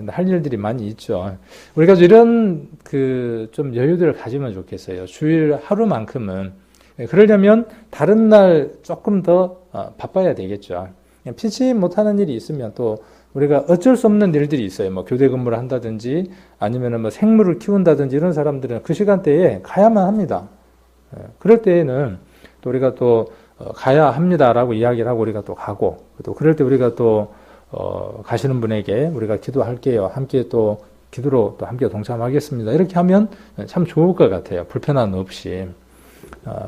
할 일들이 많이 있죠. 우리가 이런 좀 여유들을 가지면 좋겠어요. 주일 하루만큼은 그러려면 다른 날 조금 더 바빠야 되겠죠. 피치 못하는 일이 있으면 또 우리가 어쩔 수 없는 일들이 있어요. 뭐 교대 근무를 한다든지 아니면은 뭐 생물을 키운다든지 이런 사람들은 그 시간대에 가야만 합니다. 그럴 때에는 또 우리가 또 가야 합니다라고 이야기를 하고 우리가 또 가고 또 그럴 때 우리가 또 가시는 분에게 우리가 기도할게요. 함께 또 기도로 또 함께 동참하겠습니다. 이렇게 하면 참 좋을 것 같아요. 불편함 없이.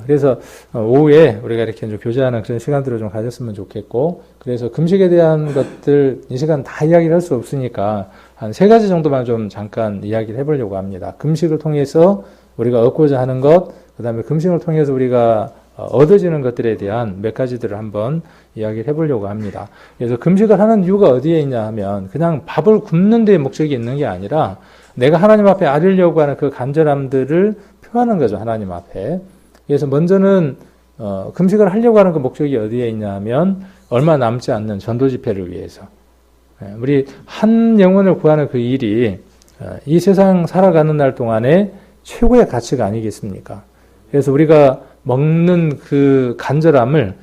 그래서 오후에 우리가 이렇게 좀 교제하는 그런 시간들을 좀 가졌으면 좋겠고, 그래서 금식에 대한 것들 이 시간 다 이야기를 할 수 없으니까 한 3가지 정도만 좀 잠깐 이야기를 해보려고 합니다. 금식을 통해서 우리가 얻고자 하는 것, 그 다음에 금식을 통해서 우리가 얻어지는 것들에 대한 몇 가지들을 한번 이야기를 해보려고 합니다. 그래서 금식을 하는 이유가 어디에 있냐 하면 그냥 밥을 굶는 데 목적이 있는 게 아니라 내가 하나님 앞에 아뢰려고 하는 그 간절함들을 표하는 거죠. 하나님 앞에. 그래서 먼저는 금식을 하려고 하는 그 목적이 어디에 있냐 하면 얼마 남지 않는 전도 집회를 위해서 우리 한 영혼을 구하는 그 일이 이 세상 살아가는 날 동안에 최고의 가치가 아니겠습니까? 그래서 우리가 먹는 그 간절함을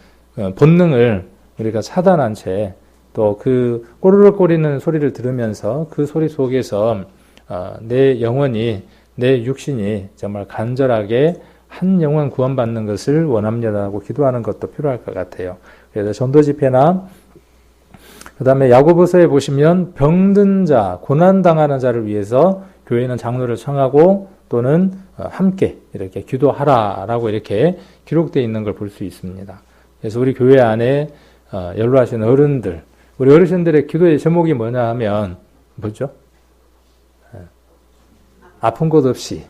본능을 우리가 차단한 채 또 그 꼬르륵거리는 소리를 들으면서 그 소리 속에서 내 영혼이 내 육신이 정말 간절하게 한 영혼 구원받는 것을 원합니다라고 기도하는 것도 필요할 것 같아요. 그래서 전도 집회나 그 다음에 야고보서에 보시면 병든 자, 고난당하는 자를 위해서 교회는 장로를 청하고 또는 함께 이렇게 기도하라라고 이렇게 기록되어 있는 걸 볼 수 있습니다. 그래서 우리 교회 안에 연로하신 어른들, 우리 어르신들의 기도의 제목이 뭐냐 하면 뭐죠? 아픈 곳 없이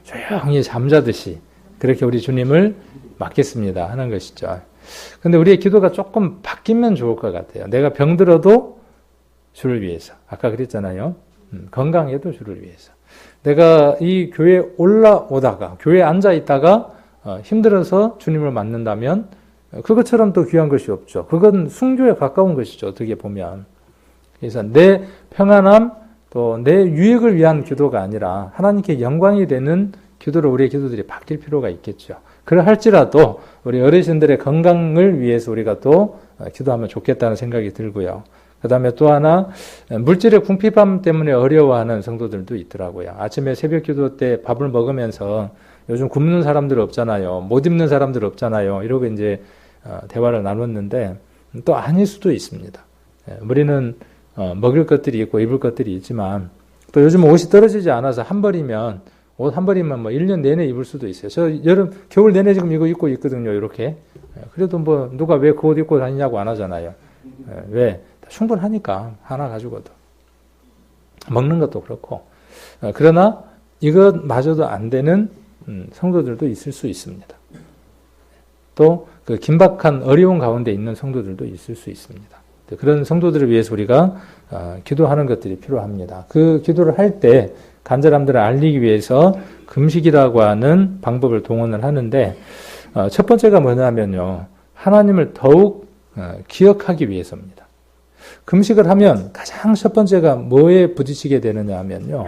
조용히 잠자듯이 그렇게 우리 주님을 맡겠습니다 하는 것이죠. 근데 우리의 기도가 조금 바뀌면 좋을 것 같아요. 내가 병들어도 주를 위해서. 아까 그랬잖아요. 건강해도 주를 위해서. 내가 이 교회에 올라오다가 교회에 앉아 있다가 힘들어서 주님을 만난다면 그것처럼 또 귀한 것이 없죠. 그건 순교에 가까운 것이죠. 어떻게 보면. 그래서 내 평안함 또 내 유익을 위한 기도가 아니라 하나님께 영광이 되는 기도로 우리의 기도들이 바뀔 필요가 있겠죠. 그러할지라도 우리 어르신들의 건강을 위해서 우리가 또 기도하면 좋겠다는 생각이 들고요. 그 다음에 또 하나 물질의 궁핍함 때문에 어려워하는 성도들도 있더라고요. 아침에 새벽 기도 때 밥을 먹으면서 요즘 굶는 사람들 없잖아요. 못 입는 사람들 없잖아요. 이러고 이제 대화를 나눴는데 또 아닐 수도 있습니다. 우리는 먹을 것들이 있고 입을 것들이 있지만 또 요즘 옷이 떨어지지 않아서 한 벌이면 옷 한 벌이면 뭐 1년 내내 입을 수도 있어요. 저 겨울 내내 지금 이거 입고 있거든요. 이렇게. 그래도 뭐 누가 왜 그 옷 입고 다니냐고 안 하잖아요. 왜? 충분하니까 하나 가지고도. 먹는 것도 그렇고. 그러나 이것마저도 안 되는 성도들도 있을 수 있습니다. 또 그 긴박한 어려운 가운데 있는 성도들도 있을 수 있습니다. 그런 성도들을 위해서 우리가 기도하는 것들이 필요합니다. 그 기도를 할 때 간절함들을 알리기 위해서 금식이라고 하는 방법을 동원을 하는데 첫 번째가 뭐냐면요. 하나님을 더욱 기억하기 위해서입니다. 금식을 하면 가장 첫 번째가 뭐에 부딪히게 되느냐 하면요.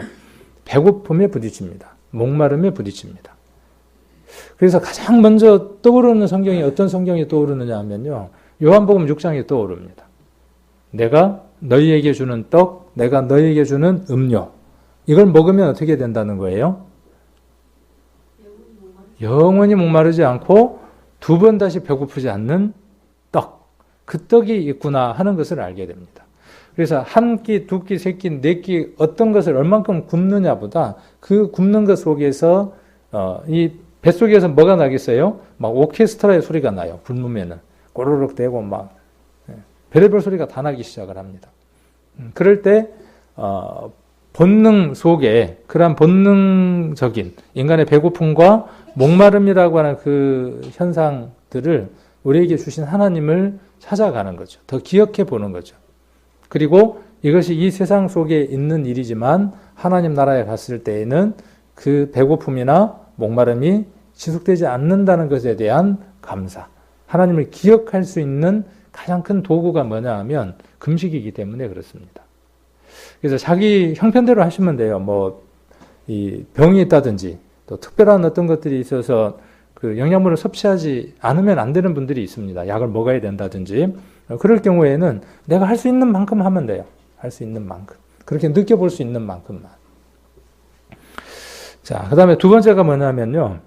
배고픔에 부딪힙니다. 목마름에 부딪힙니다. 그래서 가장 먼저 떠오르는 성경이 어떤 성경이 떠오르느냐 하면요. 요한복음 6장이 떠오릅니다. 내가 너희에게 주는 떡, 내가 너희에게 주는 음료. 이걸 먹으면 어떻게 된다는 거예요? 영원히 목마르지 않고 두 번 다시 배고프지 않는 떡. 그 떡이 있구나 하는 것을 알게 됩니다. 그래서 한 끼, 두 끼, 세 끼, 네 끼 어떤 것을 얼만큼 굶느냐보다 그 굶는 것 속에서 이 뱃속에서 뭐가 나겠어요? 막 오케스트라의 소리가 나요. 굶으면은. 꼬르륵 대고 막 별의별 소리가 다 나기 시작을 합니다. 그럴 때 본능 속에 그러한 본능적인 인간의 배고픔과 목마름이라고 하는 그 현상들을 우리에게 주신 하나님을 찾아가는 거죠. 더 기억해 보는 거죠. 그리고 이것이 이 세상 속에 있는 일이지만 하나님 나라에 갔을 때에는 그 배고픔이나 목마름이 지속되지 않는다는 것에 대한 감사. 하나님을 기억할 수 있는 가장 큰 도구가 뭐냐 하면 금식이기 때문에 그렇습니다. 그래서 자기 형편대로 하시면 돼요. 뭐, 이 병이 있다든지, 또 특별한 어떤 것들이 있어서 그 영양분을 섭취하지 않으면 안 되는 분들이 있습니다. 약을 먹어야 된다든지. 그럴 경우에는 내가 할 수 있는 만큼 하면 돼요. 할 수 있는 만큼. 그렇게 느껴볼 수 있는 만큼만. 자, 그 다음에 두 번째가 뭐냐면요.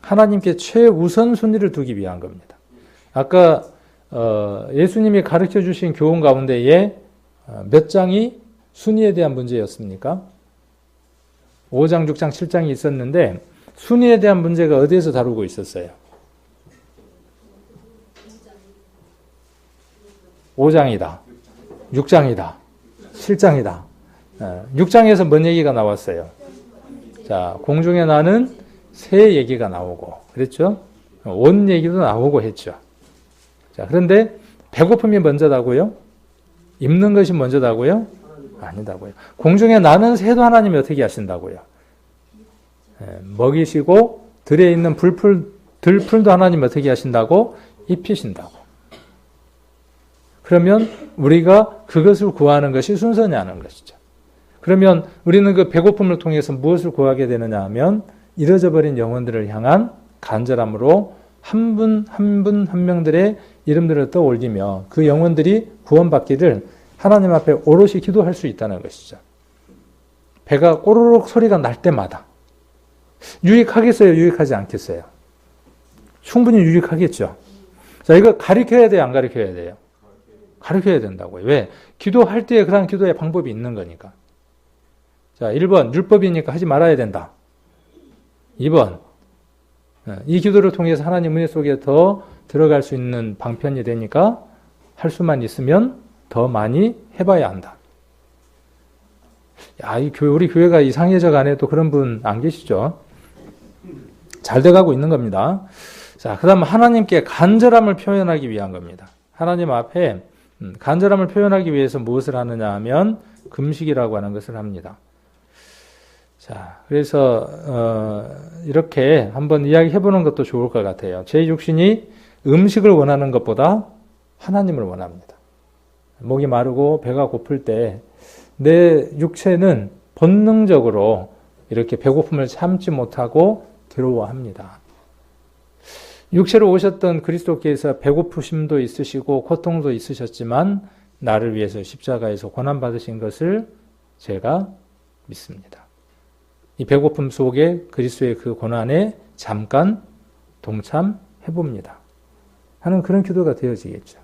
하나님께 최우선 순위를 두기 위한 겁니다. 아까 예수님이 가르쳐 주신 교훈 가운데에 몇 장이 순위에 대한 문제였습니까? 5장, 6장, 7장이 있었는데 순위에 대한 문제가 어디에서 다루고 있었어요? 5장이다. 6장이다. 7장이다. 6장에서 뭔 얘기가 나왔어요? 자, 공중에 나는 새 얘기가 나오고, 그랬죠? 옷 얘기도 나오고 했죠. 자, 그런데 배고픔이 먼저다고요? 입는 것이 먼저다고요? 아니다고요. 공중에 나는 새도 하나님이 어떻게 하신다고요? 먹이시고 들에 있는 들풀도 하나님이 어떻게 하신다고? 입히신다고. 그러면 우리가 그것을 구하는 것이 순서냐는 것이죠. 그러면 우리는 그 배고픔을 통해서 무엇을 구하게 되느냐 하면 잃어져 버린 영혼들을 향한 간절함으로 한 분 한 명들의 이름들을 떠올리며 그 영혼들이 구원받기를 하나님 앞에 오롯이 기도할 수 있다는 것이죠. 배가 꼬르륵 소리가 날 때마다 유익하겠어요? 유익하지 않겠어요? 충분히 유익하겠죠. 자, 이거 가르쳐야 돼요? 안 가르쳐야 돼요? 가르쳐야 된다고요. 왜? 기도할 때 그런 기도의 방법이 있는 거니까. 자, 1번 율법이니까 하지 말아야 된다. 2번 이 기도를 통해서 하나님 은혜 속에 더 들어갈 수 있는 방편이 되니까 할 수만 있으면 더 많이 해봐야 한다. 야, 우리 교회가 이상해져 가네. 또 그런 분 안 계시죠? 잘 돼가고 있는 겁니다. 자, 그 다음 하나님께 간절함을 표현하기 위한 겁니다. 하나님 앞에 간절함을 표현하기 위해서 무엇을 하느냐 하면 금식이라고 하는 것을 합니다. 자, 그래서 이렇게 한번 이야기해보는 것도 좋을 것 같아요. 제 육신이 음식을 원하는 것보다 하나님을 원합니다. 목이 마르고 배가 고플 때 내 육체는 본능적으로 이렇게 배고픔을 참지 못하고 괴로워합니다. 육체로 오셨던 그리스도께서 배고프심도 있으시고 고통도 있으셨지만 나를 위해서 십자가에서 고난받으신 것을 제가 믿습니다. 이 배고픔 속에 그리스도의 그 고난에 잠깐 동참해봅니다. 하는 그런 기도가 되어지겠죠.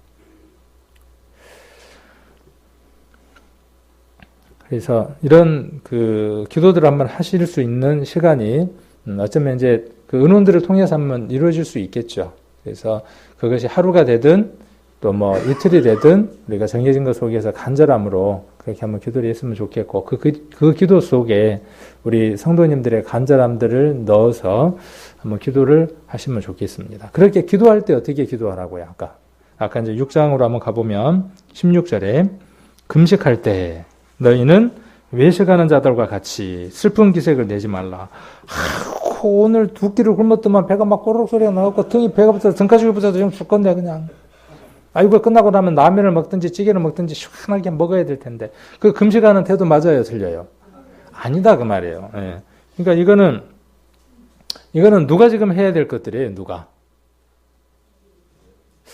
그래서 이런 그 기도들을 한번 하실 수 있는 시간이 어쩌면 이제 그 은원들을 통해서 한번 이루어질 수 있겠죠. 그래서 그것이 하루가 되든 또 뭐 이틀이 되든 우리가 정해진 것 속에서 간절함으로 그렇게 한번 기도를 했으면 좋겠고 그 기도 속에 우리 성도님들의 간절함들을 넣어서 한번 기도를 하시면 좋겠습니다. 그렇게 기도할 때 어떻게 기도하라고요? 아까 이제 6장으로 한번 가보면 16절에 금식할 때 너희는 외식하는 자들과 같이 슬픈 기색을 내지 말라. 오늘 두 끼를 굶었더만 배가 막 꼬르륵 소리가 나갖고 등이 배가 붙어서 등가죽이 붙어서 좀 죽겠네 그냥. 이거 끝나고 나면 라면을 먹든지 찌개를 먹든지 시원하게 먹어야 될 텐데 그 금식하는 태도 맞아요? 틀려요? 아니다 그 말이에요. 예. 그러니까 이거는 누가 지금 해야 될 것들이에요. 누가?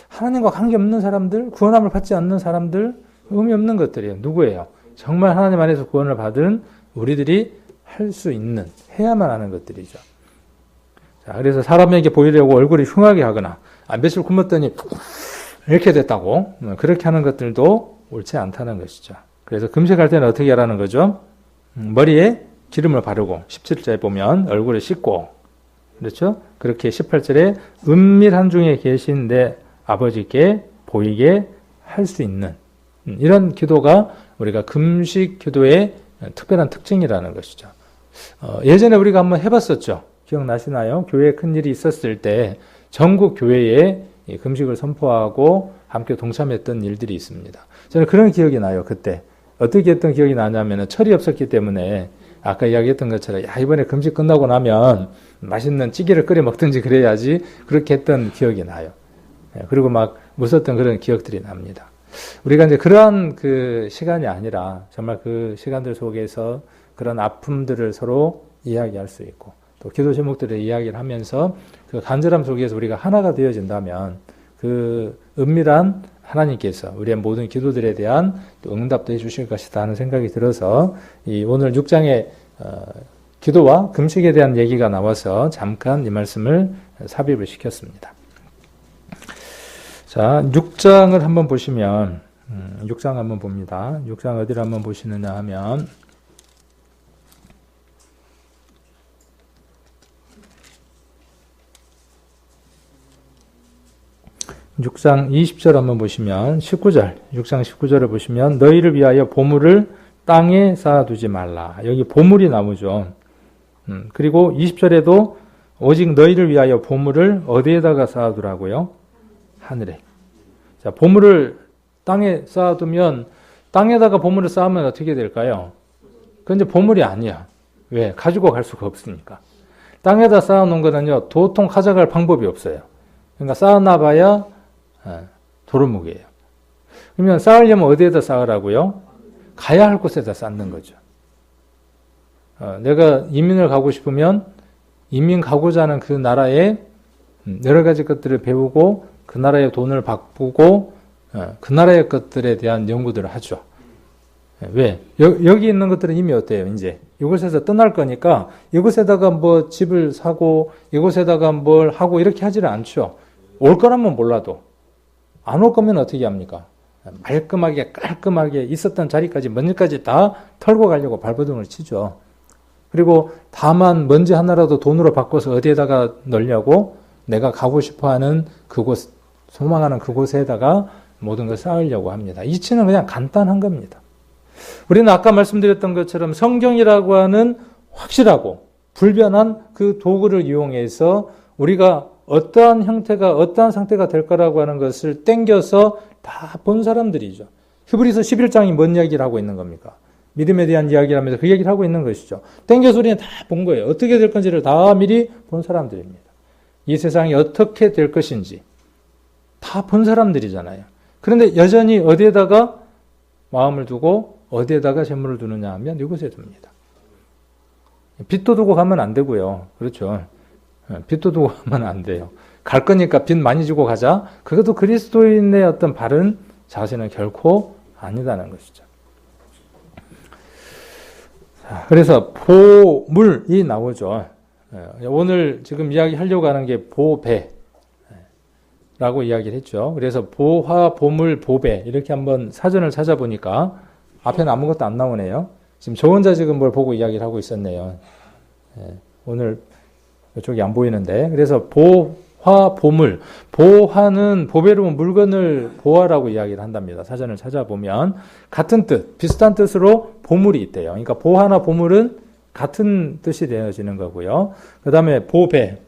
하나님과 관계없는 사람들, 구원함을 받지 않는 사람들, 의미 없는 것들이에요. 누구예요? 정말 하나님 안에서 구원을 받은 우리들이 할 수 있는, 해야만 하는 것들이죠. 자, 그래서 사람에게 보이려고 얼굴이 흉하게 하거나, 며칠 굶었더니 이렇게 됐다고, 그렇게 하는 것들도 옳지 않다는 것이죠. 그래서 금식할 때는 어떻게 하라는 거죠? 머리에 기름을 바르고, 17절에 보면 얼굴을 씻고, 그렇죠? 그렇게 18절에 은밀한 중에 계신 내 아버지께 보이게 할 수 있는, 이런 기도가 우리가 금식 기도의 특별한 특징이라는 것이죠. 예전에 우리가 한번 해봤었죠. 기억나시나요? 교회에 큰일이 있었을 때 전국 교회에 금식을 선포하고 함께 동참했던 일들이 있습니다. 저는 그런 기억이 나요. 그때 어떻게 했던 기억이 나냐면 철이 없었기 때문에 아까 이야기했던 것처럼 이번에 금식 끝나고 나면 맛있는 찌개를 끓여 먹든지 그래야지 그렇게 했던 기억이 나요. 그리고 막 웃었던 그런 기억들이 납니다. 우리가 이제 그러한 그 시간이 아니라 정말 그 시간들 속에서 그런 아픔들을 서로 이야기할 수 있고 또 기도 제목들의 이야기를 하면서 그 간절함 속에서 우리가 하나가 되어진다면 그 은밀한 하나님께서 우리의 모든 기도들에 대한 또 응답도 해주실 것이다 하는 생각이 들어서 이 오늘 6장의 기도와 금식에 대한 얘기가 나와서 잠깐 이 말씀을 삽입을 시켰습니다. 자, 6장을 한번 보시면 6장 한번 봅니다. 6장 어디를 한번 보시느냐 하면 6장 20절 한번 보시면 19절, 6장 19절을 보시면 너희를 위하여 보물을 땅에 쌓아두지 말라. 여기 보물이 나오죠. 그리고 20절에도 오직 너희를 위하여 보물을 어디에다가 쌓아두라고요? 하늘에. 자, 보물을 땅에 쌓아두면 땅에다가 보물을 쌓으면 어떻게 될까요? 그건 이제 보물이 아니야. 왜? 가지고 갈 수가 없으니까. 땅에다 쌓아놓은 거는요, 도통 가져갈 방법이 없어요. 그러니까 쌓아놔봐야 도루묵이에요. 그러면 쌓으려면 어디에다 쌓으라고요? 가야 할 곳에다 쌓는 거죠. 내가 이민을 가고 싶으면 이민 가고자 하는 그 나라에 여러 가지 것들을 배우고 그 나라의 돈을 바꾸고 그 나라의 것들에 대한 연구들을 하죠. 왜? 여기 있는 것들은 이미 어때요? 이제 이곳에서 떠날 거니까 이곳에다가 뭐 집을 사고 이곳에다가 뭘 하고 이렇게 하지를 않죠. 올 거라면 몰라도 안 올 거면 어떻게 합니까? 말끔하게 깔끔하게 있었던 자리까지 먼지까지 다 털고 가려고 발버둥을 치죠. 그리고 다만 먼지 하나라도 돈으로 바꿔서 어디에다가 넣으려고 내가 가고 싶어하는 그곳, 소망하는 그곳에다가 모든 걸 쌓으려고 합니다. 이치는 그냥 간단한 겁니다. 우리는 아까 말씀드렸던 것처럼 성경이라고 하는 확실하고 불변한 그 도구를 이용해서 우리가 어떠한 형태가 어떠한 상태가 될 거라고 하는 것을 땡겨서 다 본 사람들이죠. 히브리서 11장이 뭔 이야기를 하고 있는 겁니까? 믿음에 대한 이야기를 하면서 그 얘기를 하고 있는 것이죠. 땡겨서 우리는 다 본 거예요. 어떻게 될 건지를 다 미리 본 사람들입니다. 이 세상이 어떻게 될 것인지 다 본 사람들이잖아요. 그런데 여전히 어디에다가 마음을 두고 어디에다가 재물을 두느냐 하면 이곳에 둡니다. 빚도 두고 가면 안 되고요. 그렇죠. 빚도 두고 가면 안 돼요. 갈 거니까 빚 많이 주고 가자. 그것도 그리스도인의 어떤 바른 자세는 결코 아니다는 것이죠. 그래서 보물이 나오죠. 오늘 지금 이야기하려고 하는 게 보배라고 이야기를 했죠. 그래서 보화, 보물, 보배 이렇게 한번 사전을 찾아보니까 앞에는 아무것도 안 나오네요. 지금 저 혼자 지금 뭘 보고 이야기를 하고 있었네요. 오늘 이쪽이 안 보이는데 그래서 보화, 보물. 보화는 보배로운 물건을 보화라고 이야기를 한답니다. 사전을 찾아보면 같은 뜻, 비슷한 뜻으로 보물이 있대요. 그러니까 보화나 보물은 같은 뜻이 되어지는 거고요. 그 다음에 보배.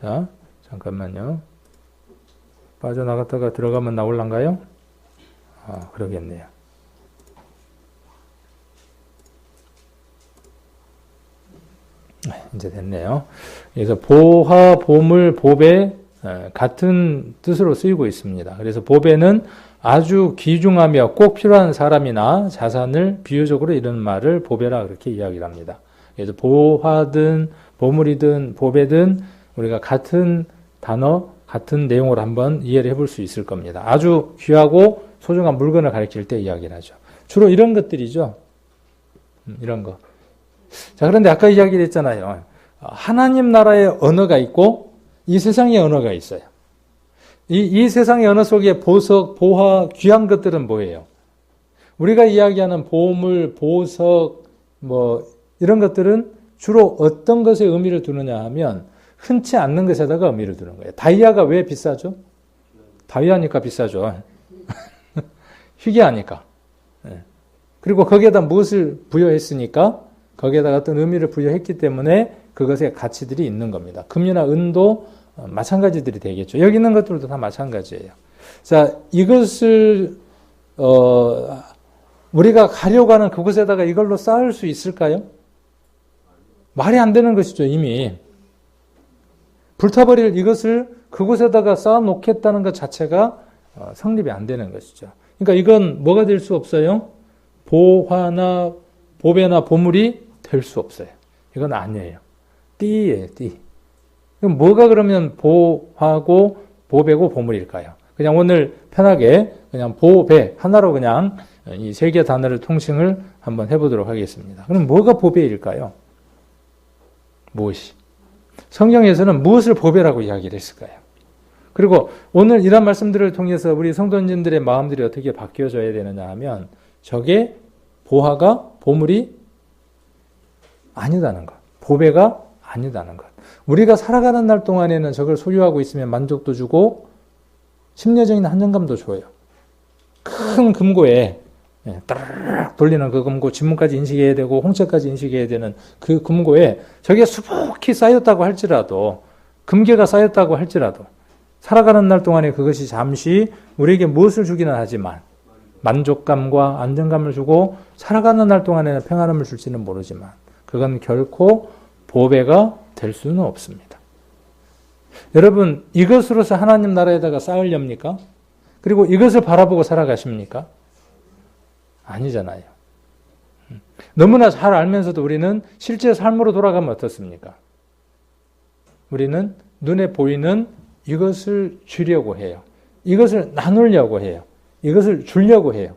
자, 잠깐만요. 빠져나갔다가 들어가면 나올란가요? 그러겠네요. 이제 됐네요. 그래서 보화, 보물, 보배 같은 뜻으로 쓰이고 있습니다. 그래서 보배는 아주 귀중하며 꼭 필요한 사람이나 자산을 비유적으로 이런 말을 보배라 그렇게 이야기를 합니다. 그래서 보화든 보물이든 보배든 우리가 같은 단어, 같은 내용으로 한번 이해를 해볼 수 있을 겁니다. 아주 귀하고 소중한 물건을 가리킬 때 이야기를 하죠. 주로 이런 것들이죠. 이런 거. 자, 그런데 아까 이야기를 했잖아요. 하나님 나라의 언어가 있고 이 세상의 언어가 있어요. 이 세상의 언어 속에 보석, 보화, 귀한 것들은 뭐예요? 우리가 이야기하는 보물, 보석, 뭐 이런 것들은 주로 어떤 것에 의미를 두느냐 하면 흔치 않는 것에다가 의미를 두는 거예요. 다이아가 왜 비싸죠? 다이아니까 비싸죠. 희귀하니까. 그리고 거기에다 무엇을 부여했으니까 거기에다가 어떤 의미를 부여했기 때문에 그것의 가치들이 있는 겁니다. 금이나 은도 마찬가지들이 되겠죠. 여기 있는 것들도 다 마찬가지예요. 자, 이것을 우리가 가려고 하는 그곳에다가 이걸로 쌓을 수 있을까요? 말이 안 되는 것이죠, 이미. 불타버릴 이것을 그곳에다가 쌓아놓겠다는 것 자체가 성립이 안 되는 것이죠. 그러니까 이건 뭐가 될 수 없어요? 보화나 보배나 보물이 될 수 없어요. 이건 아니에요. 띠예요, 띠. 그럼 뭐가 그러면 보하고 보배고 보물일까요? 그냥 오늘 편하게 그냥 보배 하나로 그냥 이 세 개 단어를 통칭을 한번 해보도록 하겠습니다. 그럼 뭐가 보배일까요? 무엇이? 성경에서는 무엇을 보배라고 이야기를 했을까요? 그리고 오늘 이런 말씀들을 통해서 우리 성도님들의 마음들이 어떻게 바뀌어져야 되느냐 하면 저게 보화가 보물이 아니다는 것. 보배가 아니다는 것. 우리가 살아가는 날 동안에는 저걸 소유하고 있으면 만족도 주고 심리적인 안정감도 줘요. 큰 금고에 따르르 돌리는 그 금고, 지문까지 인식해야 되고 홍채까지 인식해야 되는 그 금고에 저게 수북히 쌓였다고 할지라도, 금괴가 쌓였다고 할지라도 살아가는 날 동안에 그것이 잠시 우리에게 무엇을 주기는 하지만 만족감과 안정감을 주고 살아가는 날 동안에는 평안함을 줄지는 모르지만 그건 결코 보배가 될 수는 없습니다. 여러분, 이것으로서 하나님 나라에다가 쌓으렵니까? 그리고 이것을 바라보고 살아가십니까? 아니잖아요. 너무나 잘 알면서도 우리는 실제 삶으로 돌아가면 어떻습니까? 우리는 눈에 보이는 이것을 주려고 해요. 이것을 나누려고 해요. 이것을 주려고 해요.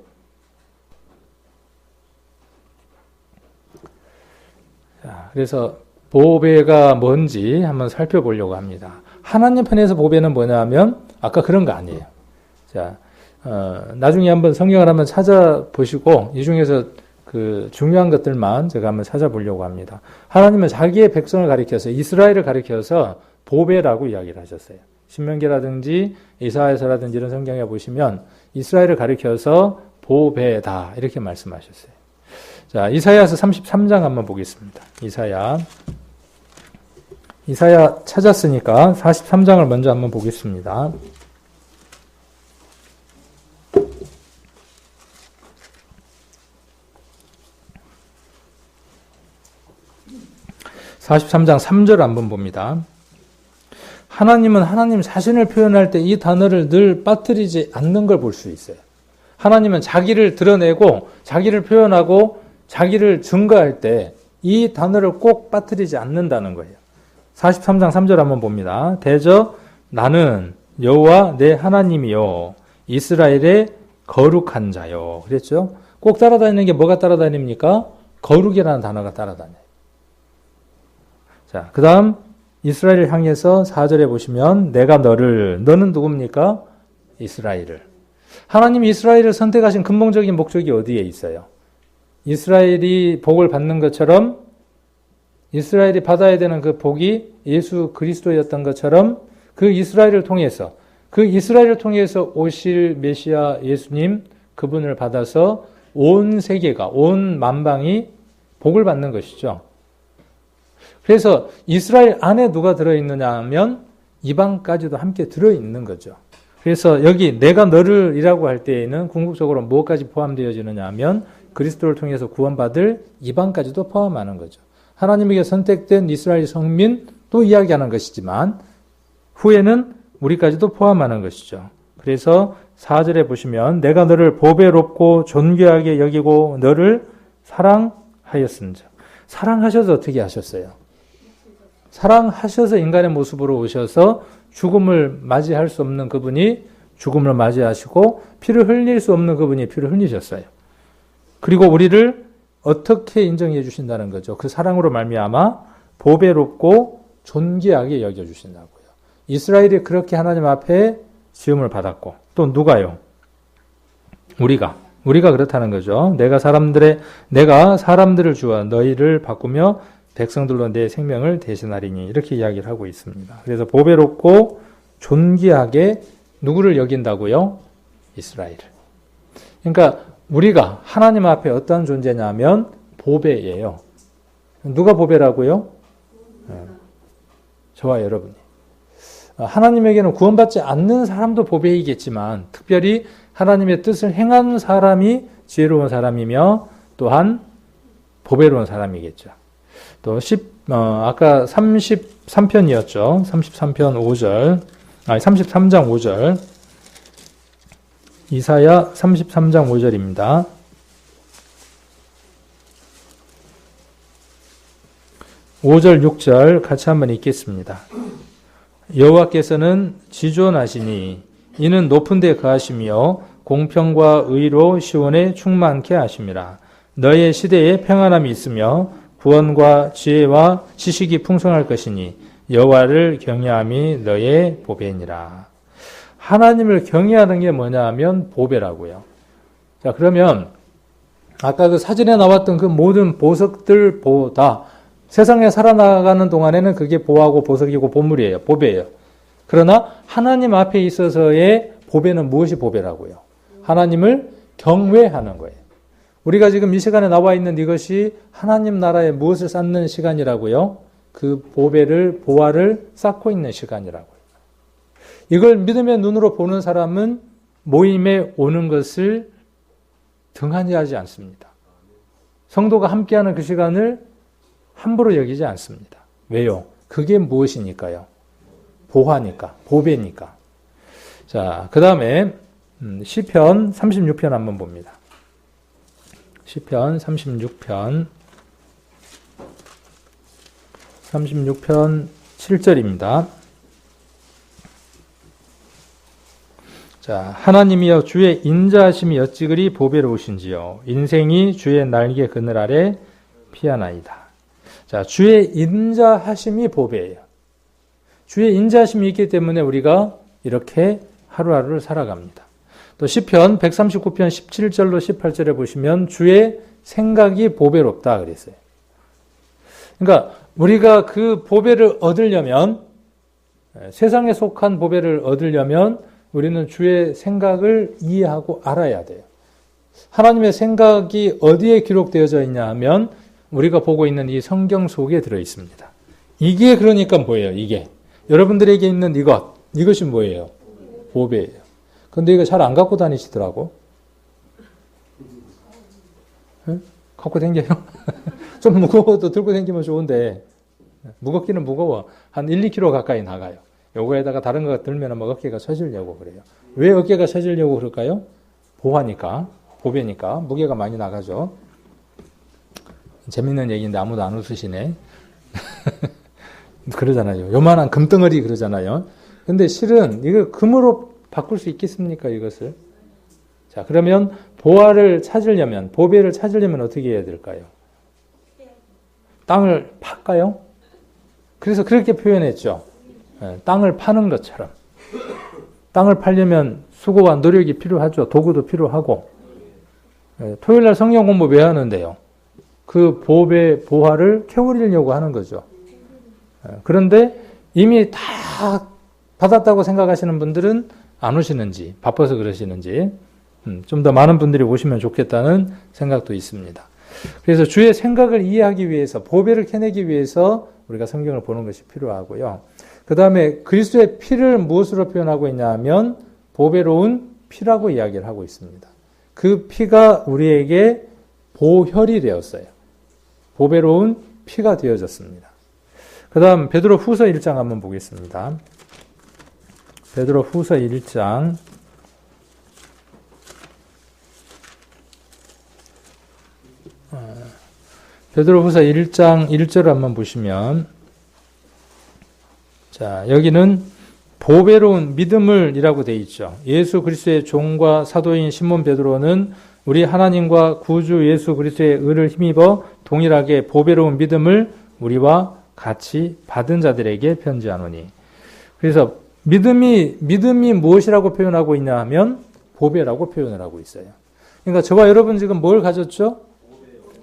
자, 그래서 보배가 뭔지 한번 살펴보려고 합니다. 하나님 편에서 보배는 뭐냐면 아까 그런 거 아니에요. 자, 나중에 한번 성경을 한번 찾아보시고 이 중에서 그 중요한 것들만 제가 한번 찾아보려고 합니다. 하나님은 자기의 백성을 가리켜서 이스라엘을 가리켜서 보배라고 이야기를 하셨어요. 신명기라든지 이사야서라든지 이런 성경에 보시면 이스라엘을 가리켜서 보배다 이렇게 말씀하셨어요. 자, 이사야서 33장 한번 보겠습니다. 이사야 찾았으니까 43장을 먼저 한번 보겠습니다. (43장) 3절 한번 봅니다. 하나님은 하나님 자신을 표현할 때 이 단어를 늘 빠뜨리지 않는 걸 볼 수 있어요. 하나님은 자기를 드러내고 자기를 표현하고 자기를 증거할 때 이 단어를 꼭 빠뜨리지 않는다는 거예요. 43장 3절 한번 봅니다. 대저 나는 여호와 내 하나님이요 이스라엘의 거룩한 자요. 그랬죠? 꼭 따라다니는 게 뭐가 따라다닙니까? 거룩이라는 단어가 따라다녀요. 자, 그 다음 이스라엘을 향해서 4절에 보시면 내가 너는 누굽니까? 이스라엘을. 하나님이 이스라엘을 선택하신 근본적인 목적이 어디에 있어요? 이스라엘이 복을 받는 것처럼 이스라엘이 받아야 되는 그 복이 예수 그리스도였던 것처럼 그 이스라엘을 통해서 오실 메시아 예수님 그분을 받아서 온 세계가 온 만방이 복을 받는 것이죠. 그래서 이스라엘 안에 누가 들어있느냐 하면 이방까지도 함께 들어있는 거죠. 그래서 여기 내가 너를 이라고 할 때에는 궁극적으로 무엇까지 포함되어지느냐 하면 그리스도를 통해서 구원받을 이방까지도 포함하는 거죠. 하나님에게 선택된 이스라엘 성민도 이야기하는 것이지만 후에는 우리까지도 포함하는 것이죠. 그래서 4절에 보시면 내가 너를 보배롭고 존귀하게 여기고 너를 사랑하였은즉. 사랑하셔서 어떻게 하셨어요? 사랑하셔서 인간의 모습으로 오셔서 죽음을 맞이할 수 없는 그분이 죽음을 맞이하시고 피를 흘릴 수 없는 그분이 피를 흘리셨어요. 그리고 우리를 어떻게 인정해 주신다는 거죠. 그 사랑으로 말미암아 보배롭고 존귀하게 여겨주신다고요. 이스라엘이 그렇게 하나님 앞에 지음을 받았고 또 누가요? 우리가 그렇다는 거죠. 내가 사람들을 주어 너희를 바꾸며 백성들로 내 생명을 대신하리니 이렇게 이야기를 하고 있습니다. 그래서 보배롭고 존귀하게 누구를 여긴다고요? 이스라엘을. 그러니까 우리가 하나님 앞에 어떤 존재냐면 보배예요. 누가 보배라고요? 저와 여러분이. 하나님에게는 구원받지 않는 사람도 보배이겠지만 특별히 하나님의 뜻을 행하는 사람이 지혜로운 사람이며 또한 보배로운 사람이겠죠. 또 아까 33편이었죠. 33장 5절. 이사야 33장 5절입니다. 5절, 6절 같이 한번 읽겠습니다. 여호와께서는 지존하시니 이는 높은 데 거하시며 공평과 의로 시온에 충만케 하심이라. 너의 시대에 평안함이 있으며 구원과 지혜와 지식이 풍성할 것이니 여호와를 경외함이 너의 보배니라. 하나님을 경외하는 게 뭐냐 하면 보배라고요. 자, 그러면 아까 그 사진에 나왔던 그 모든 보석들보다 세상에 살아나가는 동안에는 그게 보화고 보석이고 보물이에요. 보배예요. 그러나 하나님 앞에 있어서의 보배는 무엇이 보배라고요? 하나님을 경외하는 거예요. 우리가 지금 이 시간에 나와 있는 이것이 하나님 나라에 무엇을 쌓는 시간이라고요? 그 보배를, 보화를 쌓고 있는 시간이라고요. 이걸 믿음의 눈으로 보는 사람은 모임에 오는 것을 등한히 하지 않습니다. 성도가 함께하는 그 시간을 함부로 여기지 않습니다. 왜요? 그게 무엇이니까요? 보화니까, 보배니까. 자, 그 다음에 시편 36편 한번 봅니다. 시편 36편 7절입니다. 자, 하나님이여 주의 인자하심이 어찌그리 보배로우신지요. 인생이 주의 날개 그늘 아래 피하나이다. 자, 주의 인자하심이 보배예요. 주의 인자하심이 있기 때문에 우리가 이렇게 하루하루를 살아갑니다. 또 시편 139편 17절로 18절에 보시면 주의 생각이 보배롭다 그랬어요. 그러니까 우리가 그 보배를 얻으려면, 세상에 속한 보배를 얻으려면 우리는 주의 생각을 이해하고 알아야 돼요. 하나님의 생각이 어디에 기록되어져 있냐 하면 우리가 보고 있는 이 성경 속에 들어 있습니다. 이게 그러니까 뭐예요? 이게 여러분들에게 있는 이것이 뭐예요? 보배예요. 근데 이거 잘 안 갖고 다니시더라고. 응? 갖고 다녀요? 좀 무거워도 들고 다니면 좋은데 무겁기는 무거워. 한 1, 2kg 가까이 나가요. 요거에다가 다른 거 들면 막 어깨가 처지려고 그래요. 왜 어깨가 처지려고 그럴까요? 보화니까, 보배니까 무게가 많이 나가죠. 재밌는 얘기인데 아무도 안 웃으시네. 그러잖아요. 요만한 금덩어리 그러잖아요. 근데 실은 이걸 금으로 바꿀 수 있겠습니까, 이것을? 자, 그러면 보화를 찾으려면, 보배를 찾으려면 어떻게 해야 될까요? 땅을 팔까요? 그래서 그렇게 표현했죠. 땅을 파는 것처럼. 땅을 팔려면 수고와 노력이 필요하죠. 도구도 필요하고. 토요일 날 성경 공부 왜 하는데요? 그 보배, 보화를 캐오리려고 하는 거죠. 그런데 이미 다 받았다고 생각하시는 분들은 안 오시는지, 바빠서 그러시는지, 좀 더 많은 분들이 오시면 좋겠다는 생각도 있습니다. 그래서 주의 생각을 이해하기 위해서, 보배를 캐내기 위해서 우리가 성경을 보는 것이 필요하고요. 그 다음에 그리스도의 피를 무엇으로 표현하고 있냐 하면 보배로운 피라고 이야기를 하고 있습니다. 그 피가 우리에게 보혈이 되었어요. 보배로운 피가 되어졌습니다. 그 다음 베드로 후서 1장 한번 보겠습니다. 베드로 후서 1장 베드로 후서 1장 1절을 한번 보시면, 자, 여기는 보배로운 믿음을 이라고 되어 있죠. 예수 그리스도의 종과 사도인 시몬 베드로는 우리 하나님과 구주 예수 그리스도의 의를 힘입어 동일하게 보배로운 믿음을 우리와 같이 받은 자들에게 편지하노니. 그래서 믿음이 무엇이라고 표현하고 있냐 하면 보배라고 표현을 하고 있어요. 그러니까 저와 여러분 지금 뭘 가졌죠?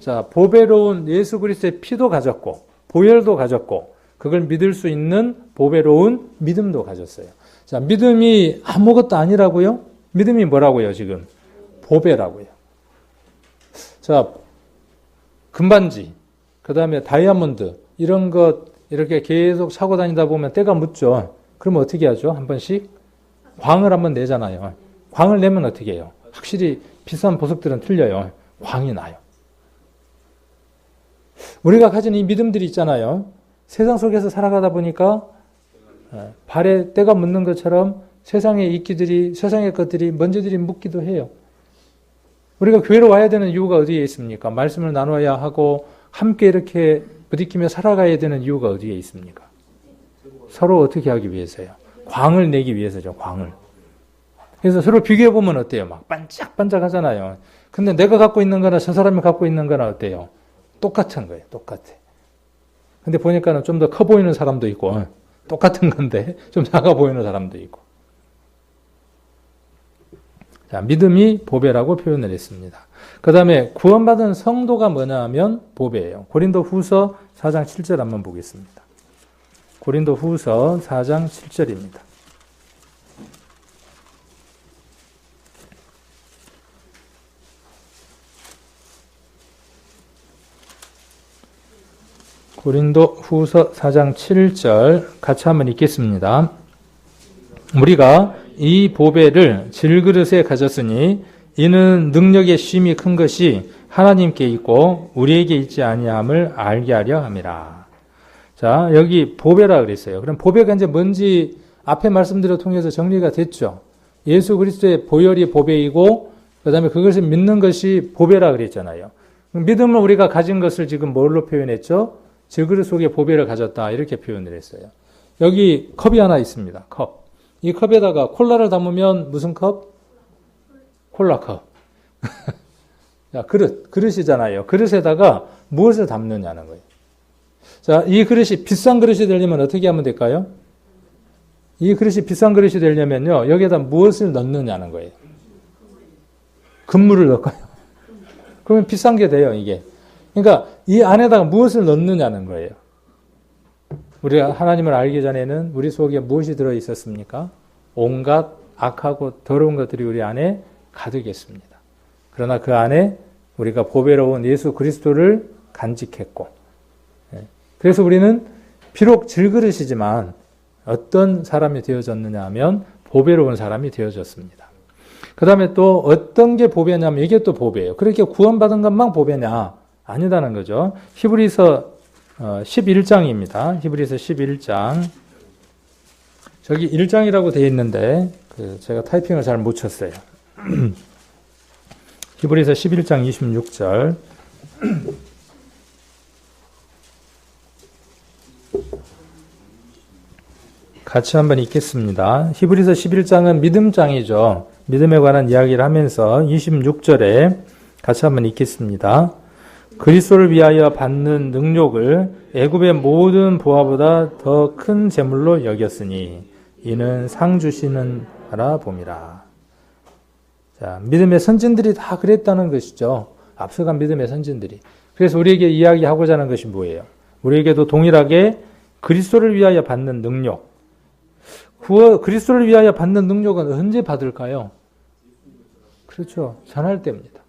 자, 보배로운 예수 그리스도의 피도 가졌고 보혈도 가졌고 그걸 믿을 수 있는 보배로운 믿음도 가졌어요. 자, 믿음이 아무것도 아니라고요? 믿음이 뭐라고요, 지금? 보배라고요. 자, 금반지, 그 다음에 다이아몬드, 이런 것, 이렇게 계속 사고 다니다 보면 때가 묻죠. 그러면 어떻게 하죠? 한 번씩? 광을 한번 내잖아요. 광을 내면 어떻게 해요? 확실히 비싼 보석들은 틀려요. 광이 나요. 우리가 가진 이 믿음들이 있잖아요. 세상 속에서 살아가다 보니까 발에 때가 묻는 것처럼 세상의 이끼들이, 세상의 것들이, 먼지들이 묻기도 해요. 우리가 교회로 와야 되는 이유가 어디에 있습니까? 말씀을 나눠야 하고 함께 이렇게 부딪히며 살아가야 되는 이유가 어디에 있습니까? 서로 어떻게 하기 위해서요? 광을 내기 위해서죠, 광을. 그래서 서로 비교해보면 어때요? 막 반짝반짝 하잖아요. 근데 내가 갖고 있는 거나 저 사람이 갖고 있는 거나 어때요? 똑같은 거예요, 똑같아. 근데 보니까는 좀 더 커 보이는 사람도 있고, 똑같은 건데 좀 작아 보이는 사람도 있고. 자, 믿음이 보배라고 표현을 했습니다. 그 다음에 구원받은 성도가 뭐냐 하면 보배예요. 고린도 후서 4장 7절 한번 보겠습니다. 고린도 후서 4장 7절입니다. 고린도 후서 4장 7절 같이 한번 읽겠습니다. 우리가 이 보배를 질그릇에 가졌으니 이는 능력의 쉼이 큰 것이 하나님께 있고 우리에게 있지 아니함을 알게 하려 함이라. 자, 여기 보배라 그랬어요. 그럼 보배가 이제 뭔지 앞에 말씀들을 통해서 정리가 됐죠. 예수 그리스도의 보혈이 보배이고 그다음에 그것을 믿는 것이 보배라 그랬잖아요. 믿음을 우리가 가진 것을 지금 뭘로 표현했죠? 질그릇 속에 보배를 가졌다 이렇게 표현을 했어요. 여기 컵이 하나 있습니다. 컵. 이 컵에다가 콜라를 담으면 무슨 컵? 콜라컵. 자, 그릇이잖아요. 그릇에다가 무엇을 담느냐는 거예요. 자, 이 그릇이 비싼 그릇이 되려면 어떻게 하면 될까요? 이 그릇이 비싼 그릇이 되려면요, 여기에다 무엇을 넣느냐는 거예요. 금물을 넣을까요? 그러면 비싼 게 돼요, 이게. 그러니까 이 안에다가 무엇을 넣느냐는 거예요. 우리가 하나님을 알기 전에는 우리 속에 무엇이 들어 있었습니까? 온갖 악하고 더러운 것들이 우리 안에 가득했습니다. 그러나 그 안에 우리가 보배로운 예수 그리스도를 간직했고, 그래서 우리는 비록 질그릇이지만 어떤 사람이 되어졌느냐 하면 보배로운 사람이 되어졌습니다. 그 다음에 또 어떤 게 보배냐면 이게 또 보배예요. 그렇게 구원받은 것만 보배냐? 아니다는 거죠. 히브리서 11장입니다. 히브리서 11장. 저기 1장이라고 되어 있는데 제가 타이핑을 잘 못 쳤어요. 히브리서 11장 26절. 같이 한번 읽겠습니다. 히브리서 11장은 믿음장이죠. 믿음에 관한 이야기를 하면서 26절에 같이 한번 읽겠습니다. 그리스도를 위하여 받는 능력을 애굽의 모든 보화보다 더 큰 재물로 여겼으니 이는 상 주시는 바라 봄이라. 자, 믿음의 선진들이 다 그랬다는 것이죠. 앞서간 믿음의 선진들이. 그래서 우리에게 이야기하고자 하는 것이 뭐예요? 우리에게도 동일하게 그리스도를 위하여 받는 능력. 그리스도를 위하여 받는 능력은 언제 받을까요? 그렇죠. 전할 때입니다.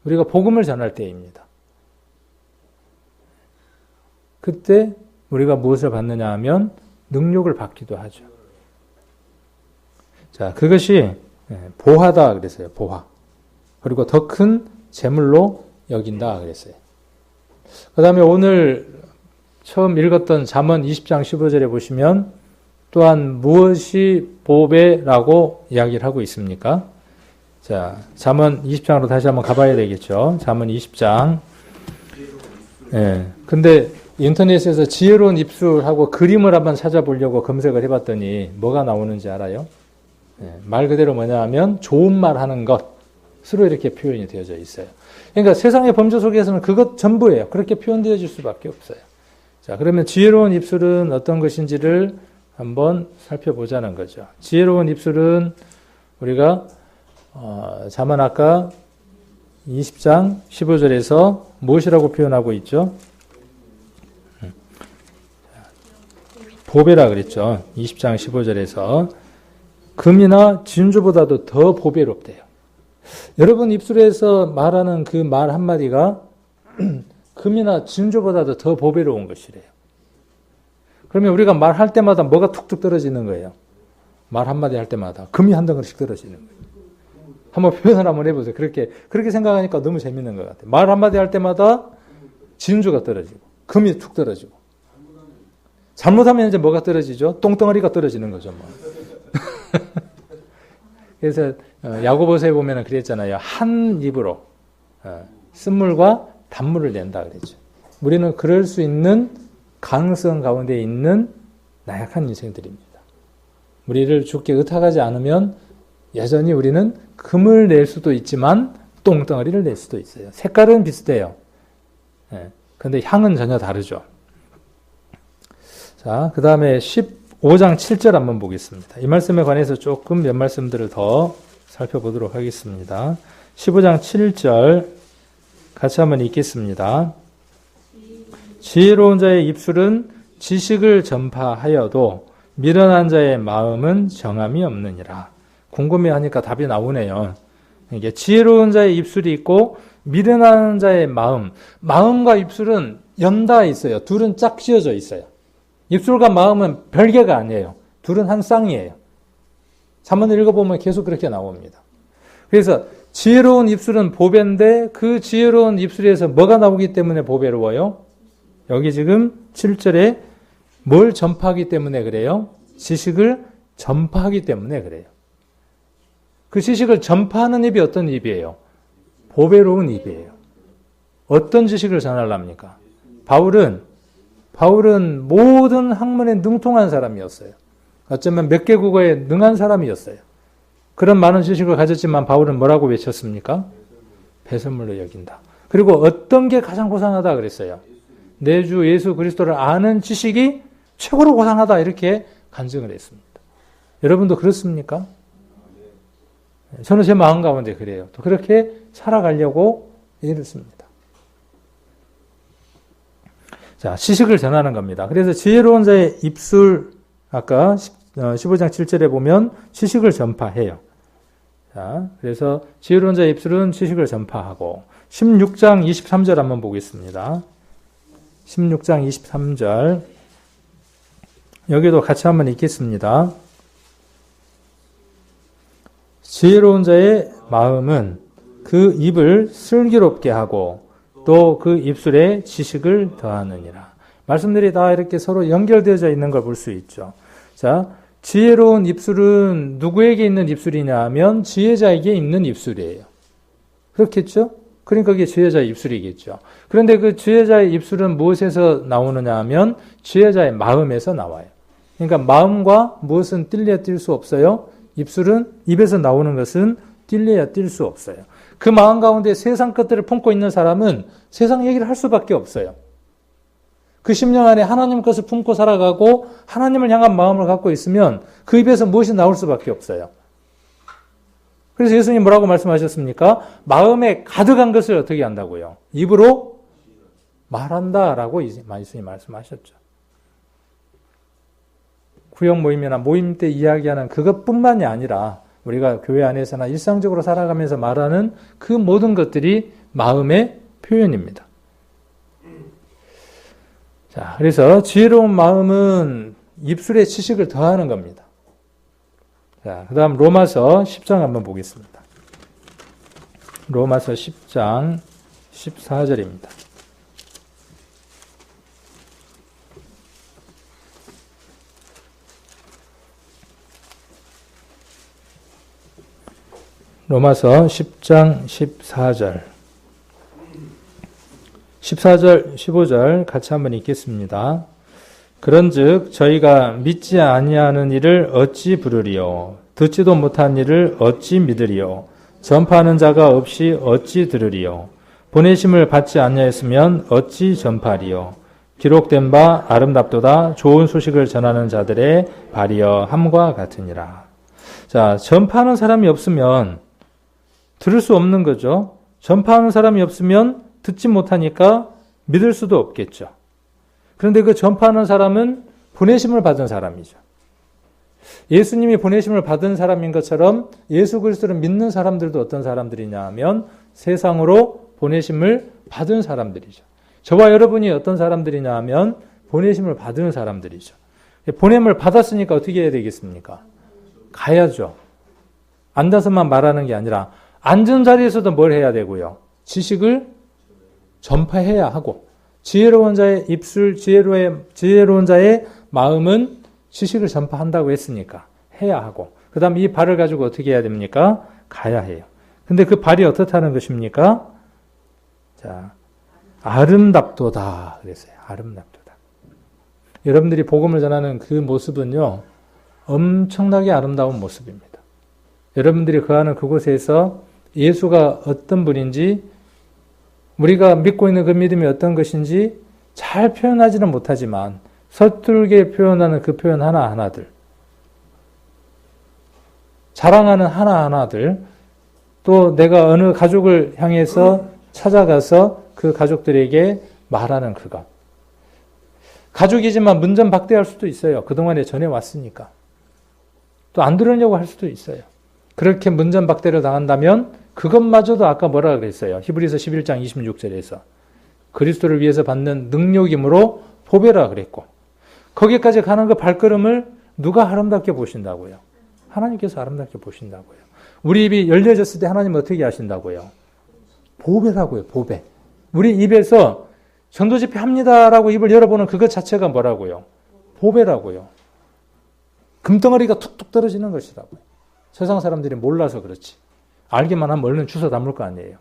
우리가 복음을 전할 때입니다. 그때 우리가 무엇을 받느냐 하면 능력을 받기도 하죠. 자, 그것이 보화다 그랬어요. 보화. 그리고 더 큰 재물로 여긴다 그랬어요. 그 다음에 오늘 처음 읽었던 잠언 20장 15절에 보시면 또한 무엇이 보배라고 이야기를 하고 있습니까? 자, 잠언 20장으로 다시 한번 가봐야 되겠죠. 잠언 20장. 근데 인터넷에서 지혜로운 입술하고 그림을 한번 찾아보려고 검색을 해봤더니 뭐가 나오는지 알아요? 말 그대로 뭐냐 하면 좋은 말 하는 것으로 이렇게 표현이 되어져 있어요. 그러니까 세상의 범죄 속에서는 그것 전부예요. 그렇게 표현되어질 수밖에 없어요. 자, 그러면 지혜로운 입술은 어떤 것인지를 한번 살펴보자는 거죠. 지혜로운 입술은 우리가 잠언 아까 20장 15절에서 무엇이라고 표현하고 있죠? 보배라 그랬죠. 20장 15절에서 금이나 진주보다도 더 보배롭대요. 여러분 입술에서 말하는 그 말 한마디가 금이나 진주보다도 더 보배로운 것이래요. 그러면 우리가 말할 때마다 뭐가 툭툭 떨어지는 거예요. 말 한마디 할 때마다 금이 한 덩어리씩 떨어지는 거예요. 한번 표현을 한번 해보세요. 그렇게 생각하니까 너무 재밌는 것 같아요. 말 한마디 할 때마다 진주가 떨어지고 금이 툭 떨어지고 잘못하면 이제 뭐가 떨어지죠? 똥덩어리가 떨어지는 거죠. 뭐. 그래서 야고보서에 보면 그랬잖아요. 한 입으로 쓴물과 단물을 낸다 그랬죠. 우리는 그럴 수 있는 가능성 가운데 있는 나약한 인생들입니다. 우리를 주께 의탁하지 않으면 여전히 우리는 금을 낼 수도 있지만 똥덩어리를 낼 수도 있어요. 색깔은 비슷해요. 그런데 향은 전혀 다르죠. 자, 그 다음에 15장 7절 한번 보겠습니다. 이 말씀에 관해서 조금 몇 말씀들을 더 살펴보도록 하겠습니다. 15장 7절 같이 한번 읽겠습니다. 지혜로운 자의 입술은 지식을 전파하여도 미련한 자의 마음은 정함이 없느니라. 궁금해하니까 답이 나오네요. 이게 지혜로운 자의 입술이 있고 미련한 자의 마음과 입술은 연달아 있어요. 둘은 짝 씌어져 있어요. 입술과 마음은 별개가 아니에요. 둘은 한 쌍이에요. 한번 읽어보면 계속 그렇게 나옵니다. 그래서 지혜로운 입술은 보배인데 그 지혜로운 입술에서 뭐가 나오기 때문에 보배로워요? 여기 지금 7절에 뭘 전파하기 때문에 그래요? 지식을 전파하기 때문에 그래요. 그 지식을 전파하는 입이 어떤 입이에요? 보배로운 입이에요. 어떤 지식을 전하랍니까? 바울은 모든 학문에 능통한 사람이었어요. 어쩌면 몇 개 국어에 능한 사람이었어요. 그런 많은 지식을 가졌지만 바울은 뭐라고 외쳤습니까? 배설물로 여긴다. 그리고 어떤 게 가장 고상하다 그랬어요? 내 주 예수 그리스도를 아는 지식이 최고로 고상하다 이렇게 간증을 했습니다. 여러분도 그렇습니까? 저는 제 마음 가운데 그래요. 또 그렇게 살아가려고 애를 씁니다. 자, 지식을 전하는 겁니다. 그래서 지혜로운 자의 입술, 아까 15장 7절에 보면 지식을 전파해요. 자, 그래서 지혜로운 자의 입술은 지식을 전파하고, 16장 23절 한번 보겠습니다. 16장 23절. 여기도 같이 한번 읽겠습니다. 지혜로운 자의 마음은 그 입을 슬기롭게 하고 또 그 입술에 지식을 더하느니라. 말씀들이 다 이렇게 서로 연결되어져 있는 걸 볼 수 있죠. 자, 지혜로운 입술은 누구에게 있는 입술이냐 하면 지혜자에게 있는 입술이에요. 그렇겠죠? 그러니까 그게 지혜자의 입술이겠죠. 그런데 그 지혜자의 입술은 무엇에서 나오느냐 하면 지혜자의 마음에서 나와요. 그러니까 마음과 무엇은 뗄래야 뗄 수 없어요? 입술은 입에서 나오는 것은 뗄래야 뗄 수 없어요. 그 마음 가운데 세상 것들을 품고 있는 사람은 세상 얘기를 할 수밖에 없어요. 그 심령 안에 하나님 것을 품고 살아가고 하나님을 향한 마음을 갖고 있으면 그 입에서 무엇이 나올 수밖에 없어요. 그래서 예수님 뭐라고 말씀하셨습니까? 마음에 가득한 것을 어떻게 한다고요? 입으로 말한다라고 예수님 말씀하셨죠. 구역 모임이나 모임 때 이야기하는 그것뿐만이 아니라 우리가 교회 안에서나 일상적으로 살아가면서 말하는 그 모든 것들이 마음의 표현입니다. 자, 그래서 지혜로운 마음은 입술에 지식을 더하는 겁니다. 자, 그 다음 로마서 10장 한번 보겠습니다. 로마서 10장 14절입니다. 로마서 10장 14절 14절 15절 같이 한번 읽겠습니다. 그런즉 저희가 믿지 아니하는 일을 어찌 부르리요 듣지도 못한 일을 어찌 믿으리요 전파하는 자가 없이 어찌 들으리요 보내심을 받지 아니하였으면 어찌 전파하리요 기록된 바 아름답도다 좋은 소식을 전하는 자들의 발이여 함과 같으니라. 자, 전파하는 사람이 없으면 들을 수 없는 거죠. 전파하는 사람이 없으면 듣지 못하니까 믿을 수도 없겠죠. 그런데 그 전파하는 사람은 보내심을 받은 사람이죠. 예수님이 보내심을 받은 사람인 것처럼 예수 그리스도를 믿는 사람들도 어떤 사람들이냐 하면 세상으로 보내심을 받은 사람들이죠. 저와 여러분이 어떤 사람들이냐 하면 보내심을 받은 사람들이죠. 보냄을 받았으니까 어떻게 해야 되겠습니까? 가야죠. 앉아서만 말하는 게 아니라 앉은 자리에서도 뭘 해야 되고요? 지식을 전파해야 하고 지혜로운 자의 입술, 지혜로운 자의 마음은 지식을 전파한다고 했으니까 해야 하고 그 다음 이 발을 가지고 어떻게 해야 됩니까? 가야 해요. 근데 그 발이 어떻다는 것입니까? 자, 아름답도다 그랬어요. 아름답도다. 여러분들이 복음을 전하는 그 모습은요, 엄청나게 아름다운 모습입니다. 여러분들이 거하는 그곳에서 예수가 어떤 분인지, 우리가 믿고 있는 그 믿음이 어떤 것인지 잘 표현하지는 못하지만 서툴게 표현하는 그 표현 하나하나들, 자랑하는 하나하나들, 또 내가 어느 가족을 향해서 찾아가서 그 가족들에게 말하는 그것. 가족이지만 문전박대할 수도 있어요. 그동안에 전해왔으니까. 또 안 들으려고 할 수도 있어요. 그렇게 문전박대를 당한다면 그것마저도 아까 뭐라 그랬어요? 히브리서 11장 26절에서 그리스도를 위해서 받는 능력이므로 보배라 그랬고, 거기까지 가는 그 발걸음을 누가 아름답게 보신다고요? 하나님께서 아름답게 보신다고요. 우리 입이 열려졌을 때 하나님은 어떻게 하신다고요? 보배라고요. 보배. 우리 입에서 전도 집회 합니다라고 입을 열어보는 그것 자체가 뭐라고요? 보배라고요. 금덩어리가 툭툭 떨어지는 것이라고요. 세상 사람들이 몰라서 그렇지. 알기만 하면 얼른 주워 담을 거 아니에요.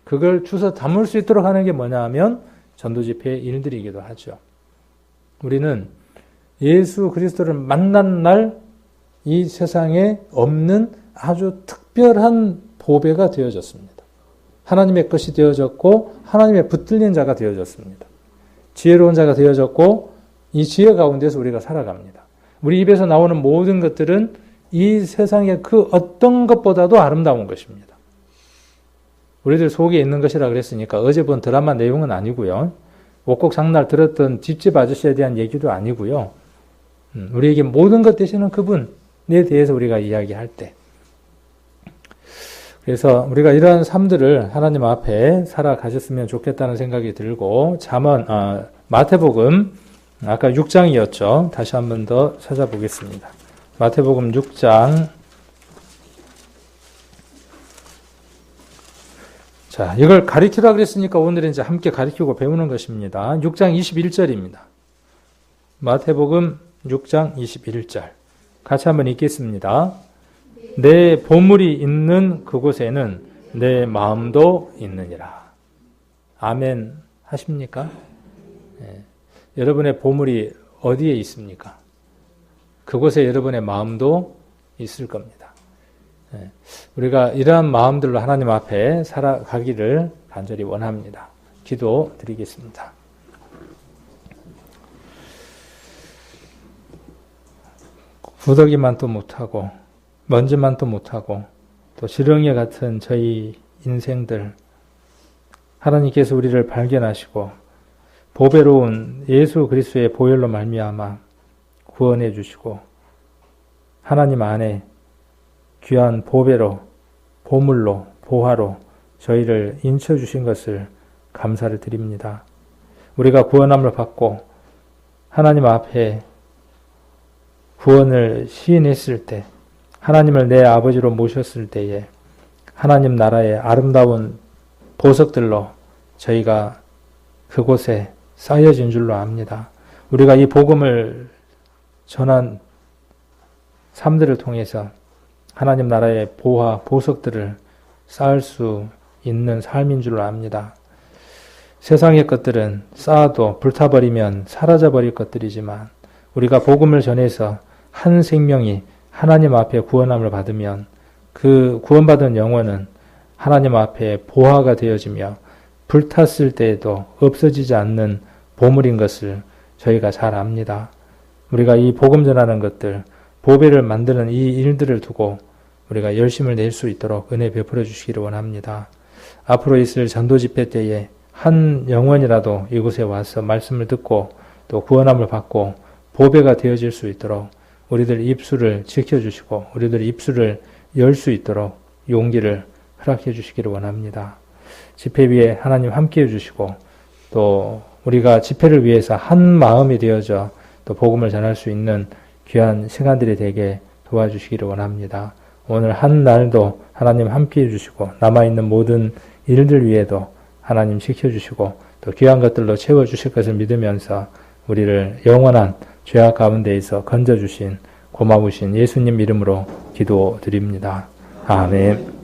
그걸 주워 담을 수 있도록 하는 게 뭐냐 하면 전도 집회의 일들이기도 하죠. 우리는 예수 그리스도를 만난 날 이 세상에 없는 아주 특별한 보배가 되어졌습니다. 하나님의 것이 되어졌고 하나님의 붙들린 자가 되어졌습니다. 지혜로운 자가 되어졌고 이 지혜 가운데서 우리가 살아갑니다. 우리 입에서 나오는 모든 것들은 이 세상의 그 어떤 것보다도 아름다운 것입니다. 우리들 속에 있는 것이라 그랬으니까 어제 본 드라마 내용은 아니고요. 옥곡 장날 들었던 뒷집 아저씨에 대한 얘기도 아니고요. 우리에게 모든 것 되시는 그분에 대해서 우리가 이야기할 때, 그래서 우리가 이러한 삶들을 하나님 앞에 살아가셨으면 좋겠다는 생각이 들고, 마태복음 아까 6장이었죠. 다시 한 번 더 찾아보겠습니다. 마태복음 6장. 자, 이걸 가르치라 그랬으니까 오늘은 이제 함께 가르치고 배우는 것입니다. 6장 21절입니다. 마태복음 6장 21절. 같이 한번 읽겠습니다. 내 보물이 있는 그곳에는 내 마음도 있느니라. 아멘 하십니까? 네. 여러분의 보물이 어디에 있습니까? 그곳에 여러분의 마음도 있을 겁니다. 네. 우리가 이러한 마음들로 하나님 앞에 살아가기를 간절히 원합니다. 기도 드리겠습니다. 구더기만도 못하고 먼지만도 못하고 또 지렁이 같은 저희 인생들, 하나님께서 우리를 발견하시고 보배로운 예수 그리스도의 보혈로 말미암아 구원해 주시고 하나님 안에 귀한 보배로, 보물로, 보화로 저희를 인쳐 주신 것을 감사를 드립니다. 우리가 구원함을 받고 하나님 앞에 구원을 시인했을 때, 하나님을 내 아버지로 모셨을 때에 하나님 나라의 아름다운 보석들로 저희가 그곳에 쌓여진 줄로 압니다. 우리가 이 복음을 전한 삶들을 통해서 하나님 나라의 보화, 보석들을 쌓을 수 있는 삶인 줄로 압니다. 세상의 것들은 쌓아도 불타버리면 사라져버릴 것들이지만 우리가 복음을 전해서 한 생명이 하나님 앞에 구원함을 받으면 그 구원받은 영혼은 하나님 앞에 보화가 되어지며 불탔을 때에도 없어지지 않는 보물인 것을 저희가 잘 압니다. 우리가 이 복음 전하는 것들, 보배를 만드는 이 일들을 두고 우리가 열심을 낼 수 있도록 은혜 베풀어 주시기를 원합니다. 앞으로 있을 전도 집회 때에 한 영혼이라도 이곳에 와서 말씀을 듣고 또 구원함을 받고 보배가 되어질 수 있도록 우리들 입술을 지켜주시고 우리들 입술을 열 수 있도록 용기를 허락해 주시기를 원합니다. 집회 위에 하나님 함께해 주시고 또 우리가 집회를 위해서 한 마음이 되어져 또 복음을 전할 수 있는 귀한 시간들이 되게 도와주시기를 원합니다. 오늘 한 날도 하나님 함께해 주시고 남아있는 모든 일들 위에도 하나님 지켜주시고 또 귀한 것들로 채워주실 것을 믿으면서 우리를 영원한 죄악 가운데에서 건져주신 고마우신 예수님 이름으로 기도드립니다. 아멘.